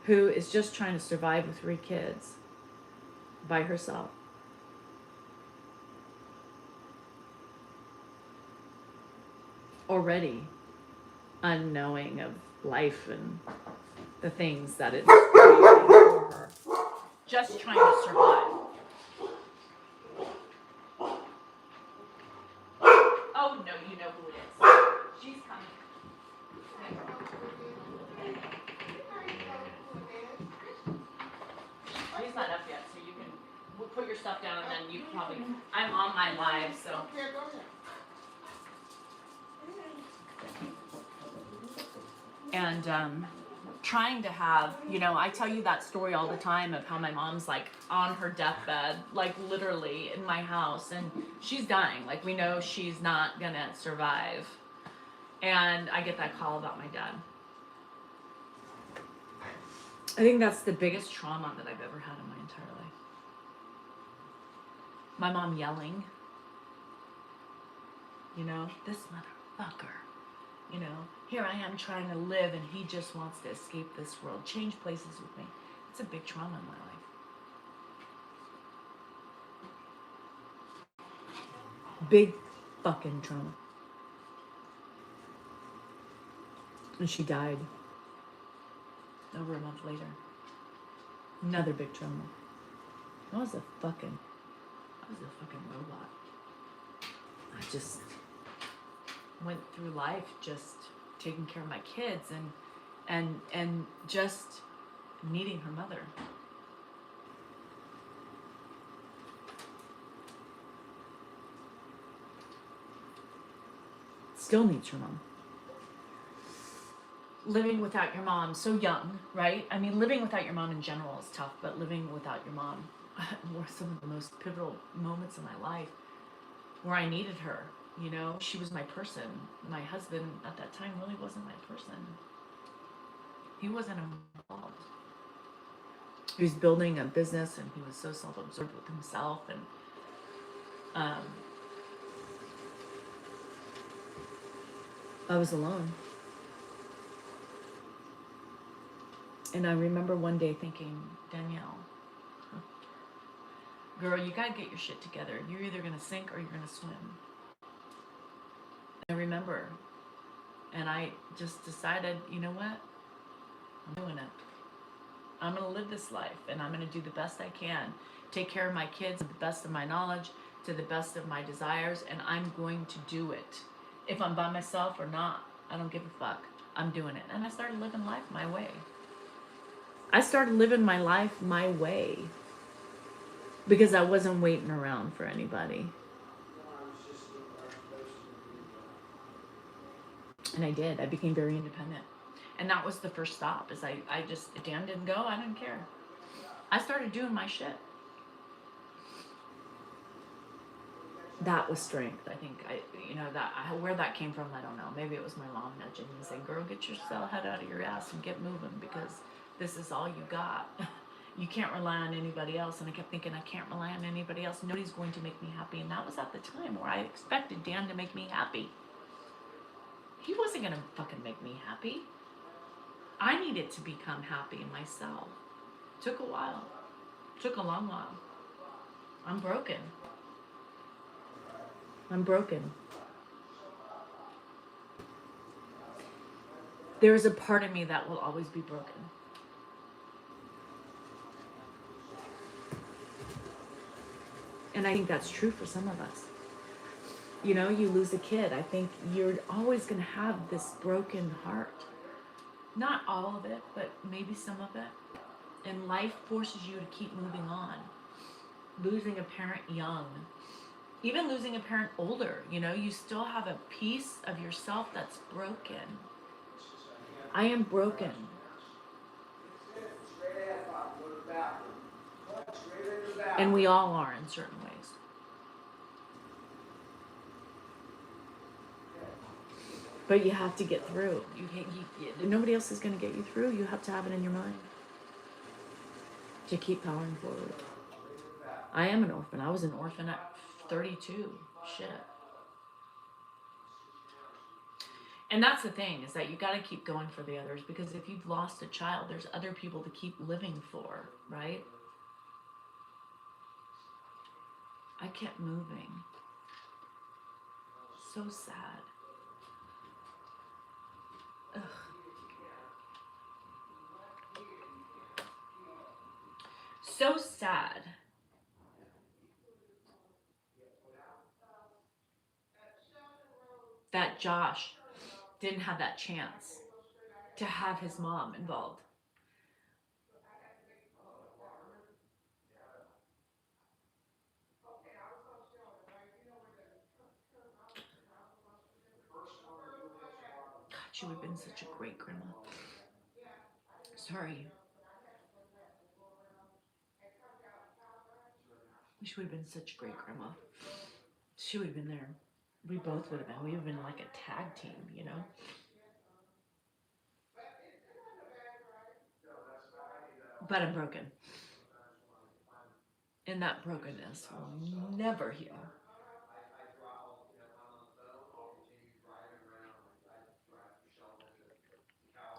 who is just trying to survive with 3 kids by herself. Already unknowing of life and the things that it's creating for her. Just trying to survive. stuff down, and then you probably. I'm on my live, so. And trying to have, you know, I tell you that story all the time of how my mom's like on her deathbed, like literally in my house, and she's dying. Like, we know she's not gonna survive. And I get that call about my dad. I think that's the biggest trauma that I've ever had in my entire life. My mom yelling, you know, this motherfucker, you know, here I am trying to live and he just wants to escape this world, change places with me. It's a big trauma in my life. Big fucking trauma. And she died over a month later. Another big trauma. I was a fucking robot. I just went through life just taking care of my kids and just needing her mother. Still needs her mom. Living without your mom so young, right? I mean, living without your mom in general is tough, but living without your mom were some of the most pivotal moments in my life where I needed her. You know, she was my person. My husband at that time really wasn't my person. He wasn't involved. He was building a business and he was so self-absorbed with himself, and I was alone. And I remember one day thinking, Danielle, girl, you gotta get your shit together. You're either gonna sink or you're gonna swim. I remember, and I just decided, you know what? I'm doing it. I'm gonna live this life, and I'm gonna do the best I can. Take care of my kids to the best of my knowledge, to the best of my desires, and I'm going to do it. If I'm by myself or not, I don't give a fuck. I'm doing it. And I started living life my way. I started living my life my way because I wasn't waiting around for anybody. And I did. I became very independent. And that was the first stop. Is I just, Dan didn't go, I didn't care. I started doing my shit. That was strength. I think where that came from, I don't know. Maybe it was my mom nudging me and saying, girl, get your head out of your ass and get moving, because this is all you got. You can't rely on anybody else. And I kept thinking, I can't rely on anybody else. Nobody's going to make me happy. And that was at the time where I expected Dan to make me happy. He wasn't going to fucking make me happy. I needed to become happy myself. Took a while. Took a long while. I'm broken. I'm broken. There is a part of me that will always be broken. And I think that's true for some of us. You know, you lose a kid. I think you're always going to have this broken heart. Not all of it, but maybe some of it. And life forces you to keep moving on. Losing a parent young. Even losing a parent older. You know, you still have a piece of yourself that's broken. I am broken. And we all are in certain ways. But you have to get through. Nobody else is going to get you through. You have to have it in your mind to keep powering forward. I am an orphan. I was an orphan at 32. Shit. And that's the thing, is that you got to keep going for the others, because if you've lost a child, there's other people to keep living for, right? I kept moving. So sad. Ugh. So sad. That Josh didn't have that chance to have his mom involved. She would have been such a great grandma. Sorry. She would have been such a great grandma. She would have been there. We both would have been. We would have been like a tag team, you know? But I'm broken. And that brokenness will never heal.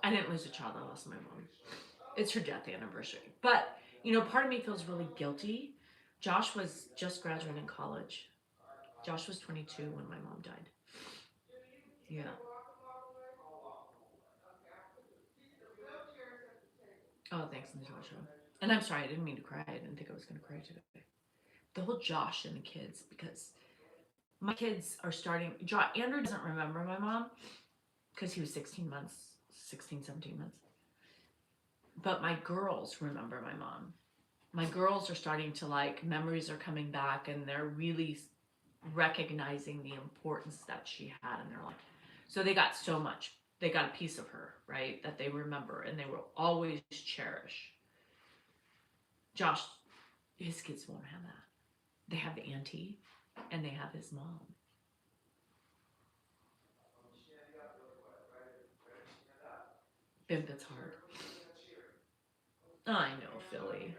I didn't lose a child, I lost my mom. It's her death anniversary. But, you know, part of me feels really guilty. Josh was just graduating college. Josh was 22 when my mom died. Yeah. Oh, thanks, Natasha. And I'm sorry, I didn't mean to cry. I didn't think I was going to cry today. The whole Josh and the kids, because my kids are starting. Andrew doesn't remember my mom because he was 17 months. But my girls remember my mom. My girls are starting to, like, memories are coming back, and they're really recognizing the importance that she had in their life. So they got so much. They got a piece of her, right, that they remember, and they will always cherish. Josh, his kids won't have that. They have the auntie, and they have his mom. Bimp, it's hard. I know, Philly.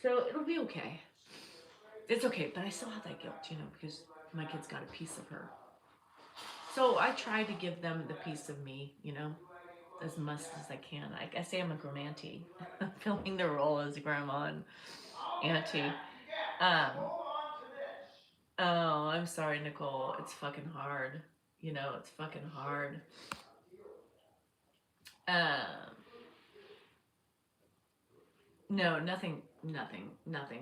So it'll be okay. It's okay, but I still have that guilt, you know, because my kids got a piece of her. So I try to give them the piece of me, you know, as much as I can. I say I'm a grandma-auntie, filling the role as a grandma and auntie. Oh, I'm sorry, Nicole. It's fucking hard. You know, it's fucking hard. No, nothing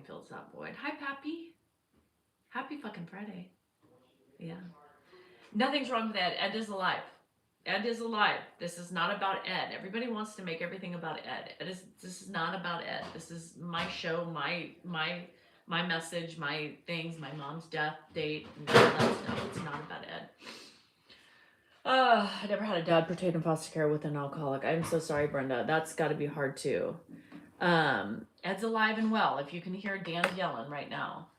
fills that void. Hi, Pappy. Happy fucking Friday. Yeah. Nothing's wrong with Ed. Ed is alive. Ed is alive. This is not about Ed. Everybody wants to make everything about Ed. This is not about Ed. This is my show, my message, my things, my mom's death date. No, it's not about Ed. I never had a dad partake in foster care with an alcoholic. I'm so sorry, Brenda. That's got to be hard too. Ed's alive and well. If you can hear Dan yelling right now.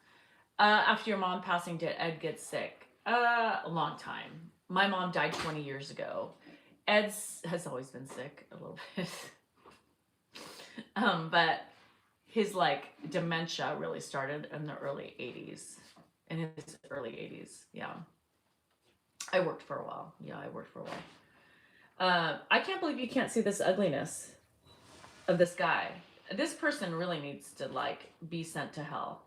After your mom passing, did Ed get sick? A long time. My mom died 20 years ago. Ed has always been sick a little bit. But his dementia really started in the early 80s. In his early 80s, yeah. I worked for a while. I can't believe you can't see this ugliness of this guy. This person really needs to be sent to hell.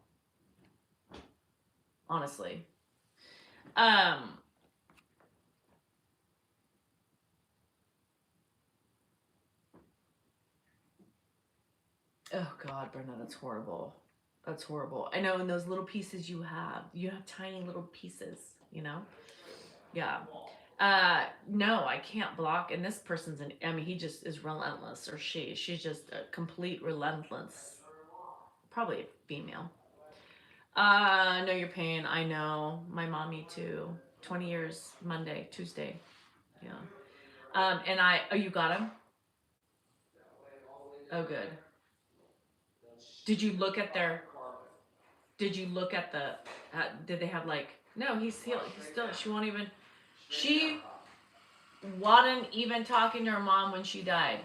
Honestly. Oh God, Brenda, that's horrible. That's horrible. I know, and those little pieces you have tiny little pieces, you know? Yeah. No, I can't block. And this person's he just is relentless, or she's just a complete relentless, probably a female. Know your pain. I know. My mommy too. 20 years, Tuesday. Yeah. And you got him? Oh, good. Did you look at the, did they have no, he's healed. She wasn't even talking to her mom when she died.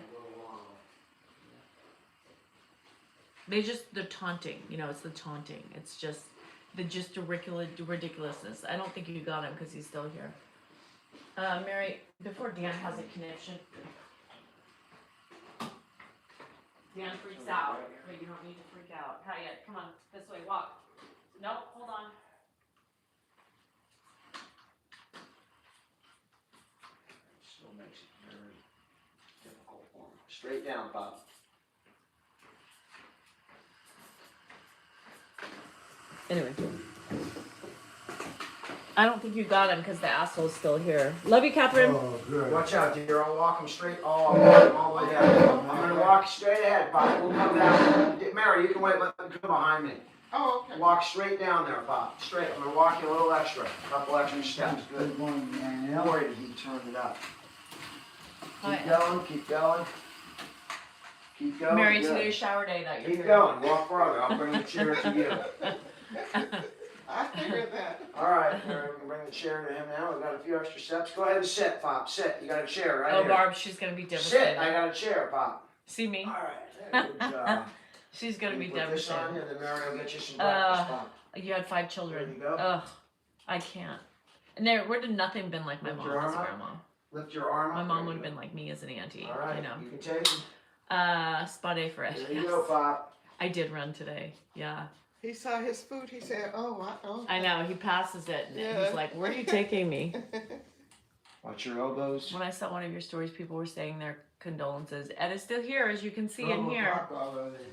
They're taunting, it's the taunting. It's just the ridiculousness. I don't think you got him because he's still here. Mary, before Dan has a connection. Dan freaks out, but you don't need to freak out. Harriet, come on, this way, walk. Nope, hold on. Still makes it very difficult for him. Straight down, Pop. Anyway. I don't think you got him because the asshole's still here. Love you, Catherine. Oh, good. Watch out, dear. I'll walk him straight. Oh, I'm walking all the way down. I'm going to walk straight ahead, Pop. We'll come down. Mary, you can wait. Let them come behind me. Oh, okay. Walk straight down there, Pop. Straight. I'm gonna walk you a little extra. A couple extra steps. Good. Good morning, Don't Danielle. worry, he turned it up. Hi. Keep going, keep going. Keep going. Mary, Good. today's shower day that you're Keep here. going, walk farther. I'll bring the chair to you. I figured that. All right, Mary, we can bring the chair to him now. We've got a few extra steps. Go ahead and sit, Pop. Sit. You got a chair right Oh, here. Barb, she's gonna be Sit. devastated. I got a chair, Pop. See me? All right. Good job. She's gonna be Put this on devastated. you, then Mary will get you some breakfast, Pop. You had 5 children. There you go. Ugh, I can't. And there would have nothing been like my Lift mom your as a arm up. grandma. Lift your arm up. My There mom you would have go. been like me as an auntie. All right, You know. you can take it. Spa day for it. There you Yes. go, Pop. I did run today. Yeah. He saw his food, he said, oh. I know. He passes it. And Yeah. he's like, "Where are you taking me?" Watch your elbows. When I saw one of your stories, people were saying their condolences. Ed is still here, as you can see Oh, in here. fuck already.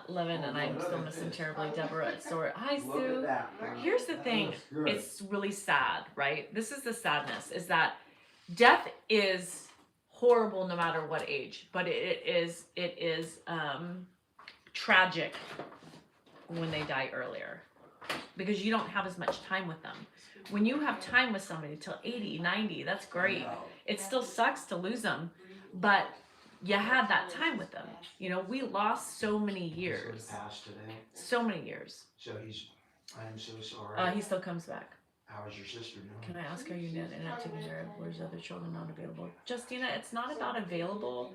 Levin and I'm still missing terribly. Deborah at Sora. Hi, Look Sue. at that. Here's the thing. looks good. It's really sad, right? This is the sadness, is that death is horrible no matter what age, but it is tragic when they die earlier, because you don't have as much time with them. When you have time with somebody till 80, 90, that's great. It still sucks to lose them, but you had that time with them. You know, we lost so many years. Passed today. So many years. So I am so sorry. He still comes back. How is your sister doing? Can I ask, are you net and not taking care of? Where's other children not available? Justina, it's not about available.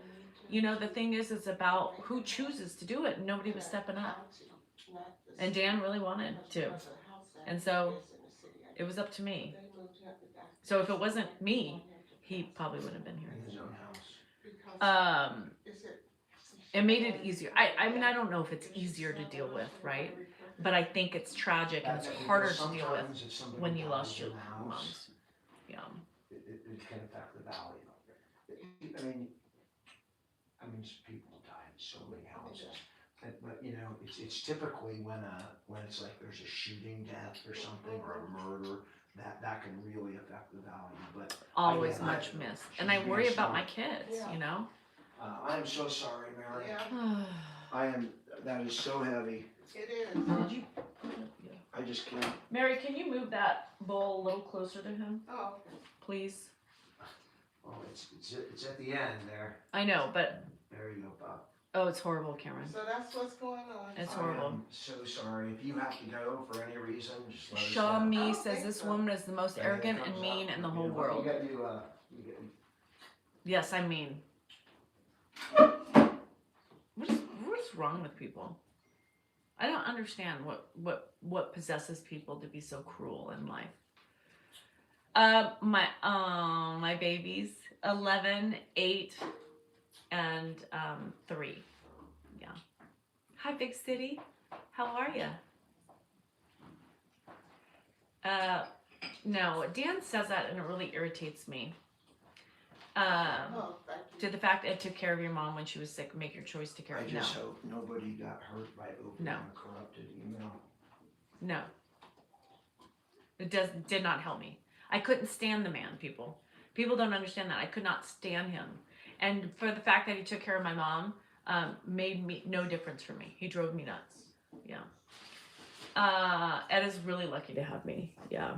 You know, the thing is, it's about who chooses to do it. And nobody was stepping up. And Dan really wanted to. And so it was up to me. So if it wasn't me, he probably wouldn't have been here. In his own house. It made it easier. I mean, I don't know if it's easier to deal with, right? But I think it's tragic and it's harder to deal with Sometimes if somebody when you dies lost in your the house, moms. Yeah. it can affect the value. I mean, people die in so many houses. But you know, it's typically when it's like there's a shooting death or something or a murder that can really affect the value. But Always I- much missed. she's And I being worry about my smart. kids, you know? I am so sorry, Mary. Yeah, I am. That is so heavy. it is. Did you? Yeah. I just can't. Mary, can you move that bowl a little closer to him, Oh, okay. please? Oh, it's at the end there. I know, but There you go, Bob. oh, it's horrible, Cameron. So that's what's going on. It's I horrible. am so sorry. If you have to go for any reason, just let us Shaw know. Me don't says think this so. woman is the most Anything arrogant and comes mean up, in the you whole know, world. You get, Yes, I mean. What's wrong with people? I don't understand what possesses people to be so cruel in life. My babies, 11, 8, and 3. Yeah. Hi, Big City. How are you? No, Dan says that and it really irritates me. Oh, thank you. To the fact that it took care of your mom when she was sick, make your choice to care I of no. just hope nobody got hurt by opening No. a corrupted email. No. It did not help me. I couldn't stand the man, people. People don't understand that. I could not stand him. And for the fact that he took care of my mom, made me no difference for me. He drove me nuts. Yeah. Ed is really lucky to have me. Yeah.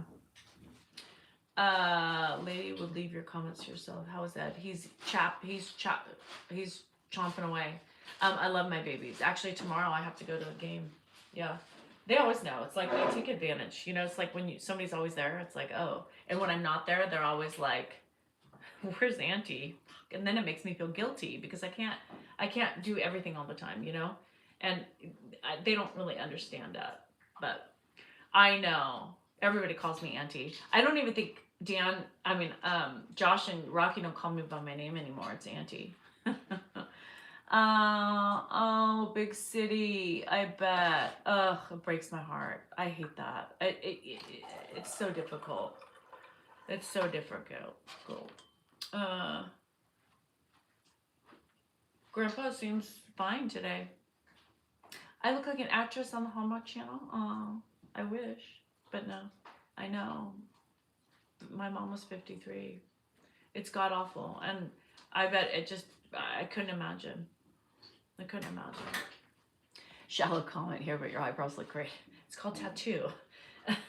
Lady would leave your comments to yourself. How is that? He's chomping away. I love my babies. Actually, tomorrow I have to go to a game. Yeah. They always know. It's like they take advantage. You know, it's like when somebody's always there, it's like, oh. And when I'm not there, they're always like, where's Auntie? And then it makes me feel guilty because I can't do everything all the time, you know? And they don't really understand that. But I know. Everybody calls me Auntie. I don't even think Josh and Rocky don't call me by my name anymore. It's Auntie. Oh, Big City. I bet. Ugh, it breaks my heart. I hate that. It's so difficult. It's so difficult. Grandpa seems fine today. I look like an actress on the Hallmark Channel. Oh, I wish. But no, I know. My mom was 53. It's god awful. And I bet I couldn't imagine. I couldn't imagine. Shallow comment here, but your eyebrows look great. It's called tattoo.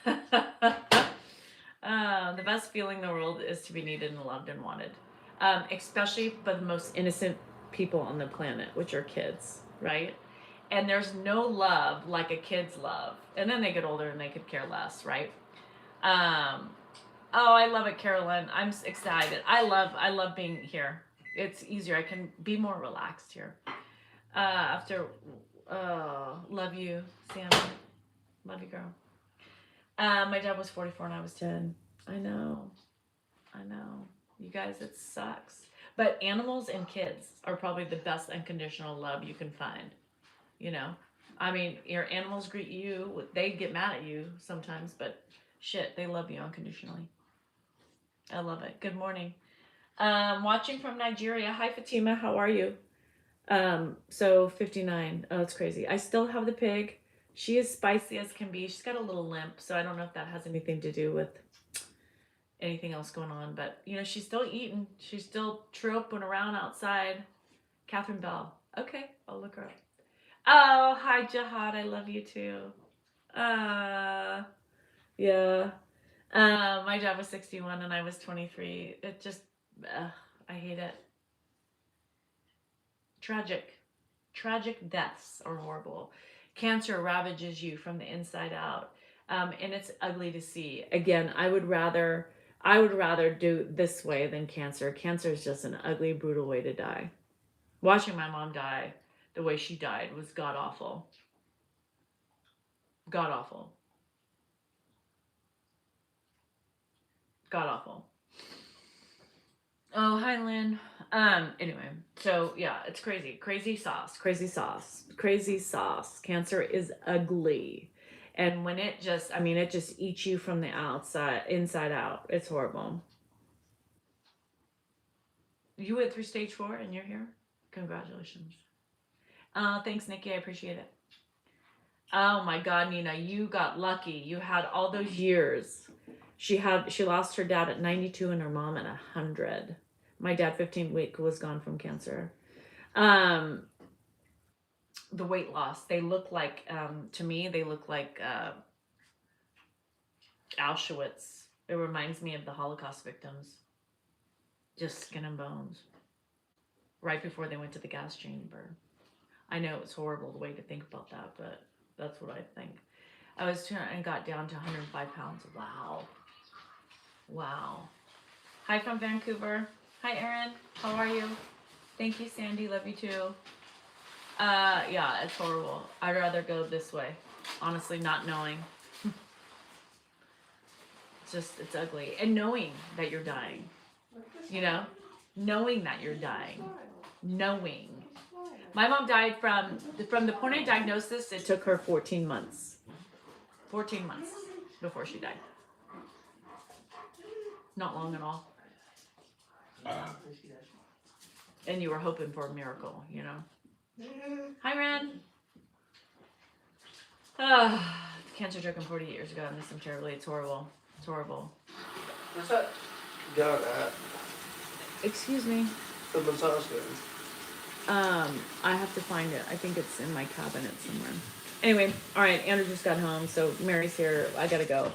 The best feeling in the world is to be needed and loved and wanted, especially by the most innocent people on the planet, which are kids, right? And there's no love like a kid's love. And then they get older and they could care less, right? Oh, I love it, Carolyn. I'm excited. I love being here. It's easier. I can be more relaxed here. Love you, Sammy. Love you, girl. My dad was 44 and I was 10. I know. You guys, it sucks. But animals and kids are probably the best unconditional love you can find. You know? I mean, your animals greet you. They get mad at you sometimes, but shit, they love you unconditionally. I love it. Good morning. Watching from Nigeria. Hi, Fatima. How are you? So 59. Oh, it's crazy. I still have the pig. She is spicy as can be. She's got a little limp, so I don't know if that has anything to do with anything else going on. But, you know, she's still eating. She's still trooping around outside. Catherine Bell. Okay, I'll look her up. Oh, hi, Jihad. I love you too. Yeah. My dad was 61 and I was 23. It just, I hate it. Tragic deaths are horrible. Cancer ravages you from the inside out. And it's ugly to see. Again, I would rather do this way than cancer. Cancer is just an ugly, brutal way to die. Watching my mom die the way she died was god awful. God awful. God awful. Oh, hi, Lynn. Anyway, so yeah, it's crazy. Crazy sauce. Cancer is ugly. And when it just eats you from the inside out. It's horrible. You went through stage 4 and you're here? Congratulations. Thanks, Nikki. I appreciate it. Oh my God, Nina, you got lucky. You had all those years. She lost her dad at 92 and her mom at 100. My dad, 15 weeks, was gone from cancer. The weight loss, they look like, to me, they look like Auschwitz. It reminds me of the Holocaust victims. Just skin and bones. Right before they went to the gas chamber. I know it's horrible the way to think about that, but that's what I think. I got down to 105 pounds. Wow. Hi from Vancouver. Hi, Erin. How are you? Thank you, Sandy. Love you too. Yeah, it's horrible. I'd rather go this way. Honestly, not knowing. It's ugly. And knowing that you're dying. You know? Knowing that you're dying. Knowing. My mom died from the point of diagnosis, it took her 14 months. 14 months before she died. Not long at all. And you were hoping for a miracle, you know? Hi, Ren. Cancer took him 40 years ago. I miss him terribly. It's horrible. What's that gun at? Excuse me. The massage gun. I have to find it. I think it's in my cabinet somewhere. Anyway, all right. Andrew just got home, so Mary's here. I gotta go.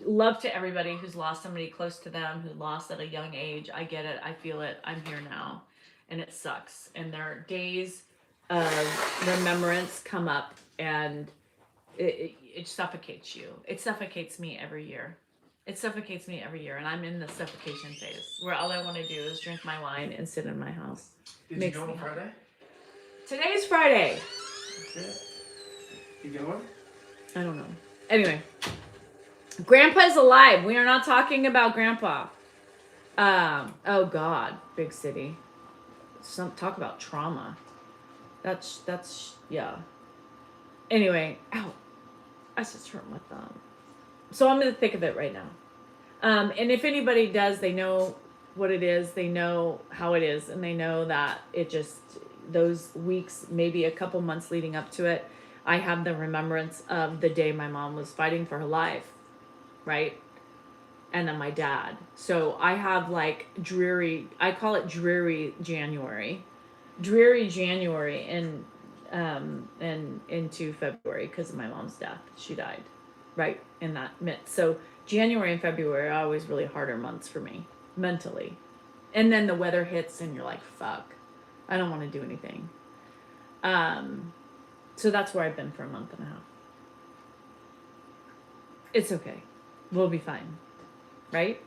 Love to everybody who's lost somebody close to them, who lost at a young age. I get it. I feel it. I'm here now, and it sucks. And their days of remembrance come up, and it suffocates you. It suffocates me every year. And I'm in the suffocation phase where all I want to do is drink my wine and sit in my house. Did you go on Friday? Today's Friday. Okay. You going? I don't know. Anyway, Grandpa's alive. We are not talking about Grandpa. Oh God, big city. Talk about trauma. That's yeah. Anyway, ow, I just hurt my thumb. So I'm in the thick of it right now. And if anybody does, they know what it is. They know how it is, and they know that it just those weeks, maybe a couple months leading up to it. I have the remembrance of the day my mom was fighting for her life, right? And then my dad. So I have like I call it dreary January. Dreary January in and into February because of my mom's death. She died right in that midst. So January and February are always really harder months for me mentally. And then the weather hits and you're like, fuck, I don't want to do anything. So that's where I've been for a month and a half. It's okay. We'll be fine. Right?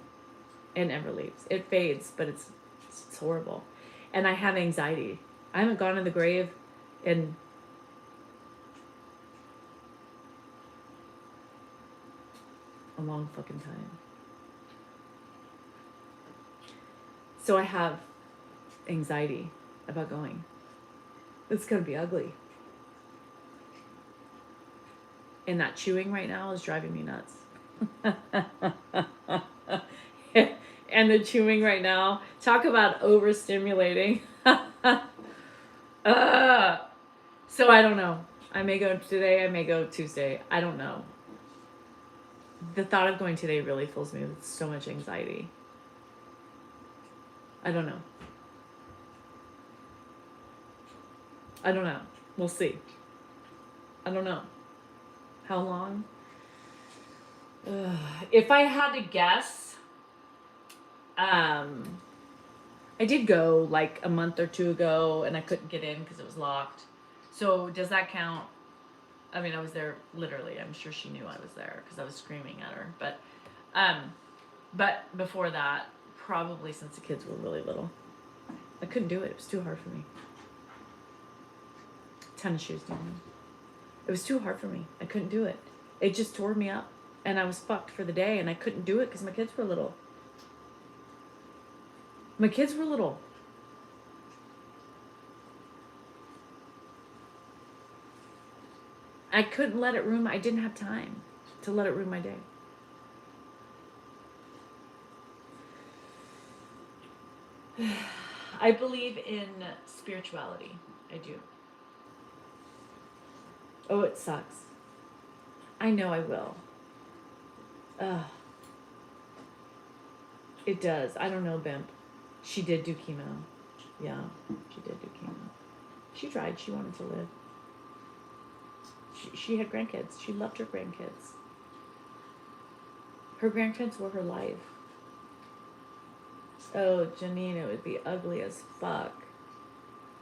It never leaves. It fades, but it's horrible. And I have anxiety. I haven't gone to the grave in a long fucking time. So I have anxiety about going. It's gonna be ugly. And that chewing right now is driving me nuts. And the chewing right now, talk about overstimulating. So I don't know. I may go today, I may go Tuesday. I don't know. The thought of going today really fills me with so much anxiety. I don't know. I don't know. We'll see. I don't know. How long? If I had to guess, I did go like a month or two ago and I couldn't get in because it was locked. So does that count? I mean, I was there literally. I'm sure she knew I was there because I was screaming at her. But before that, probably since the kids were really little, I couldn't do it. It was too hard for me. Tennis shoes, down. It was too hard for me. I couldn't do it. It just tore me up. And I was fucked for the day. And I couldn't do it because my kids were little. My kids were little. I couldn't let it ruin I didn't have time to let it ruin my day. I believe in spirituality. I do. Oh, it sucks. I know I will. It does. I don't know, Bimp. She did do chemo. Yeah, she did do chemo. She tried. She wanted to live. She had grandkids. She loved her grandkids. Her grandkids were her life. Oh, Janine, it would be ugly as fuck.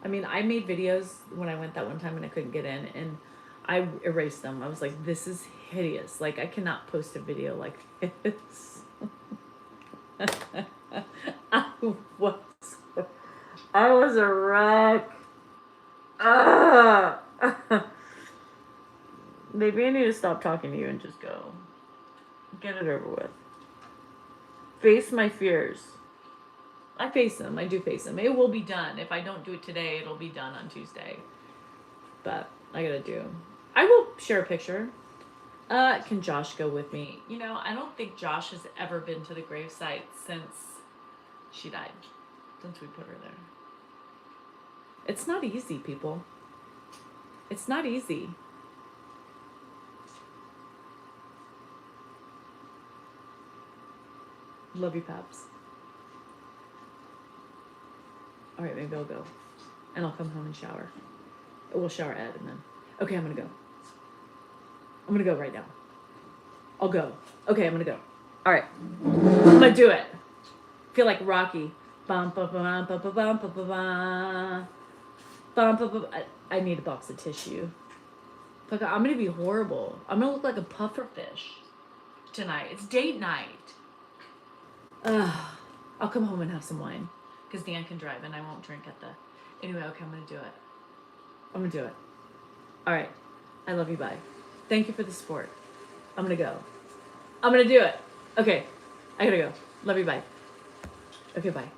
I mean, I made videos when I went that one time and I couldn't get in, and I erased them. I was like, this is hideous. Like, I cannot post a video like this. I was a wreck. Maybe I need to stop talking to you and just go. Get it over with. Face my fears. I face them. I do face them. It will be done. If I don't do it today, it'll be done on Tuesday. But I gotta do. I will share a picture. Can Josh go with me? You know, I don't think Josh has ever been to the gravesite since she died. Since we put her there. It's not easy, people. It's not easy. Love you, Paps. Alright, maybe I'll go. And I'll come home and shower. We'll shower Ed and then... Okay, I'm gonna go. I'm gonna go right now. I'll go. Okay, I'm gonna go. Alright. I'm gonna do it. Feel like Rocky. Bum, bum, bum, bum, bum, bum, bum, bum, bum, bum, bum. I need a box of tissue. Fuck, I'm gonna be horrible. I'm gonna look like a puffer fish tonight. It's date night. I'll come home and have some wine. Because Dan can drive and I won't drink at the... Anyway, okay, I'm going to do it. I'm going to do it. All right. I love you. Bye. Thank you for the support. I'm going to go. I'm going to do it. Okay. I got to go. Love you. Bye. Okay, bye.